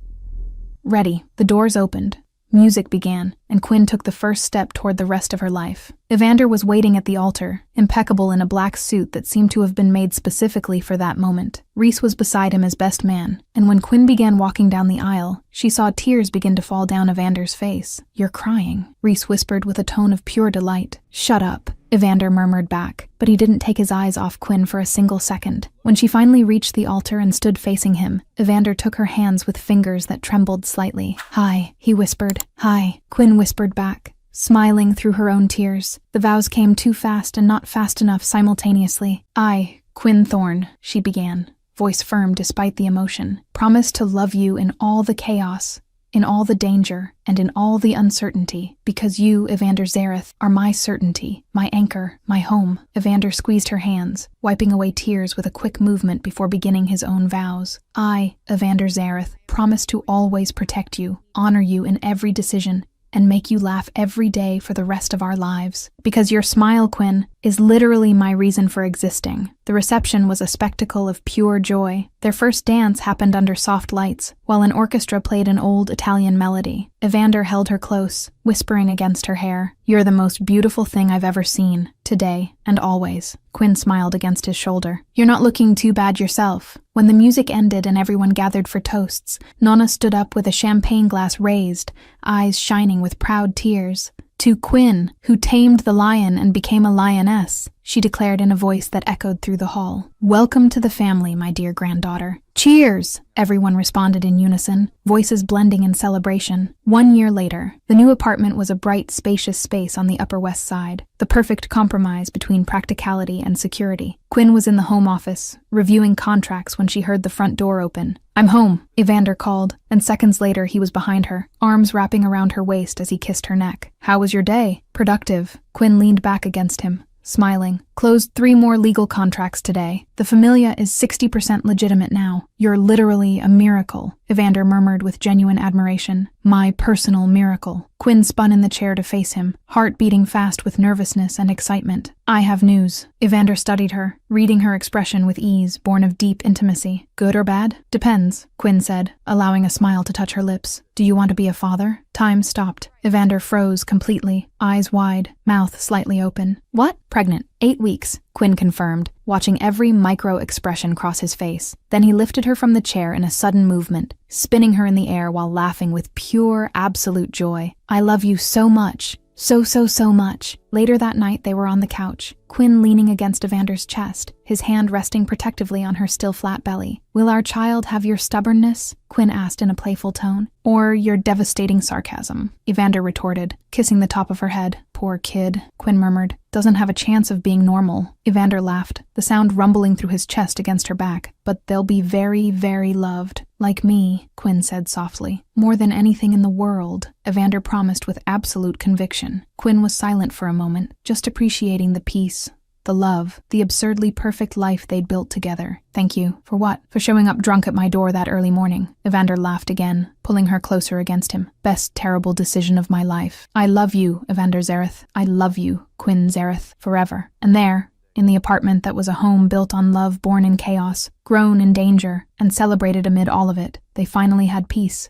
Ready. The doors opened. Music began, and Quinn took the first step toward the rest of her life. Evander was waiting at the altar, impeccable in a black suit that seemed to have been made specifically for that moment. Reese was beside him as best man, and when Quinn began walking down the aisle, she saw tears begin to fall down Evander's face. You're crying, Reese whispered with a tone of pure delight. Shut up, Evander murmured back, but he didn't take his eyes off Quinn for a single second. When she finally reached the altar and stood facing him, Evander took her hands with fingers that trembled slightly. Hi, he whispered. Hi, Quinn whispered back, smiling through her own tears. The vows came too fast and not fast enough simultaneously. I, Quinn Thorne, she began, voice firm despite the emotion, promise to love you in all the chaos, in all the danger, and in all the uncertainty, because you, Evander Zareth, are my certainty, my anchor, my home. Evander squeezed her hands, wiping away tears with a quick movement before beginning his own vows. I, Evander Zareth, promise to always protect you, honor you in every decision, and make you laugh every day for the rest of our lives. Because your smile, Quinn, is literally my reason for existing. The reception was a spectacle of pure joy. Their first dance happened under soft lights, while an orchestra played an old Italian melody. Evander held her close, whispering against her hair, "You're the most beautiful thing I've ever seen, today and always." Quinn smiled against his shoulder. "You're not looking too bad yourself." When the music ended and everyone gathered for toasts, Nonna stood up with a champagne glass raised, eyes shining with proud tears. "To Quinn, who tamed the lion and became a lioness," she declared in a voice that echoed through the hall. "Welcome to the family, my dear granddaughter." "Cheers!" everyone responded in unison, voices blending in celebration. 1 year later, the new apartment was a bright, spacious space on the Upper West Side, the perfect compromise between practicality and security. Quinn was in the home office, reviewing contracts when she heard the front door open. "I'm home," Evander called, and seconds later he was behind her, arms wrapping around her waist as he kissed her neck. "How was your day?" "Productive." Quinn leaned back against him, smiling. "Closed 3 more legal contracts today. The Familia is 60% legitimate now. You're literally a miracle," Evander murmured with genuine admiration. "My personal miracle." Quinn spun in the chair to face him, heart beating fast with nervousness and excitement. "I have news." Evander studied her, reading her expression with ease, born of deep intimacy. "Good or bad?" "Depends," Quinn said, allowing a smile to touch her lips. "Do you want to be a father?" Time stopped. Evander froze completely, eyes wide, mouth slightly open. "What?" "Pregnant. 8 weeks," Quinn confirmed, watching every micro-expression cross his face. Then he lifted her from the chair in a sudden movement, spinning her in the air while laughing with pure, absolute joy. "I love you so much. So much." Later that night, they were on the couch, Quinn leaning against Evander's chest, his hand resting protectively on her still flat belly. "Will our child have your stubbornness?" Quinn asked in a playful tone. "Or your devastating sarcasm?" Evander retorted, kissing the top of her head. "Poor kid," Quinn murmured. "Doesn't have a chance of being normal." Evander laughed, the sound rumbling through his chest against her back. "But they'll be very, very loved. Like me," Quinn said softly. "More than anything in the world," Evander promised with absolute conviction. Quinn was silent for a moment, just appreciating the peace, the love, the absurdly perfect life they'd built together. "Thank you. For what?" "For showing up drunk at my door that early morning." Evander laughed again, pulling her closer against him. "Best terrible decision of my life. I love you, Evander Zareth. I love you, Quinn Zareth, forever." And there, in the apartment that was a home built on love born in chaos, grown in danger, and celebrated amid all of it, they finally had peace.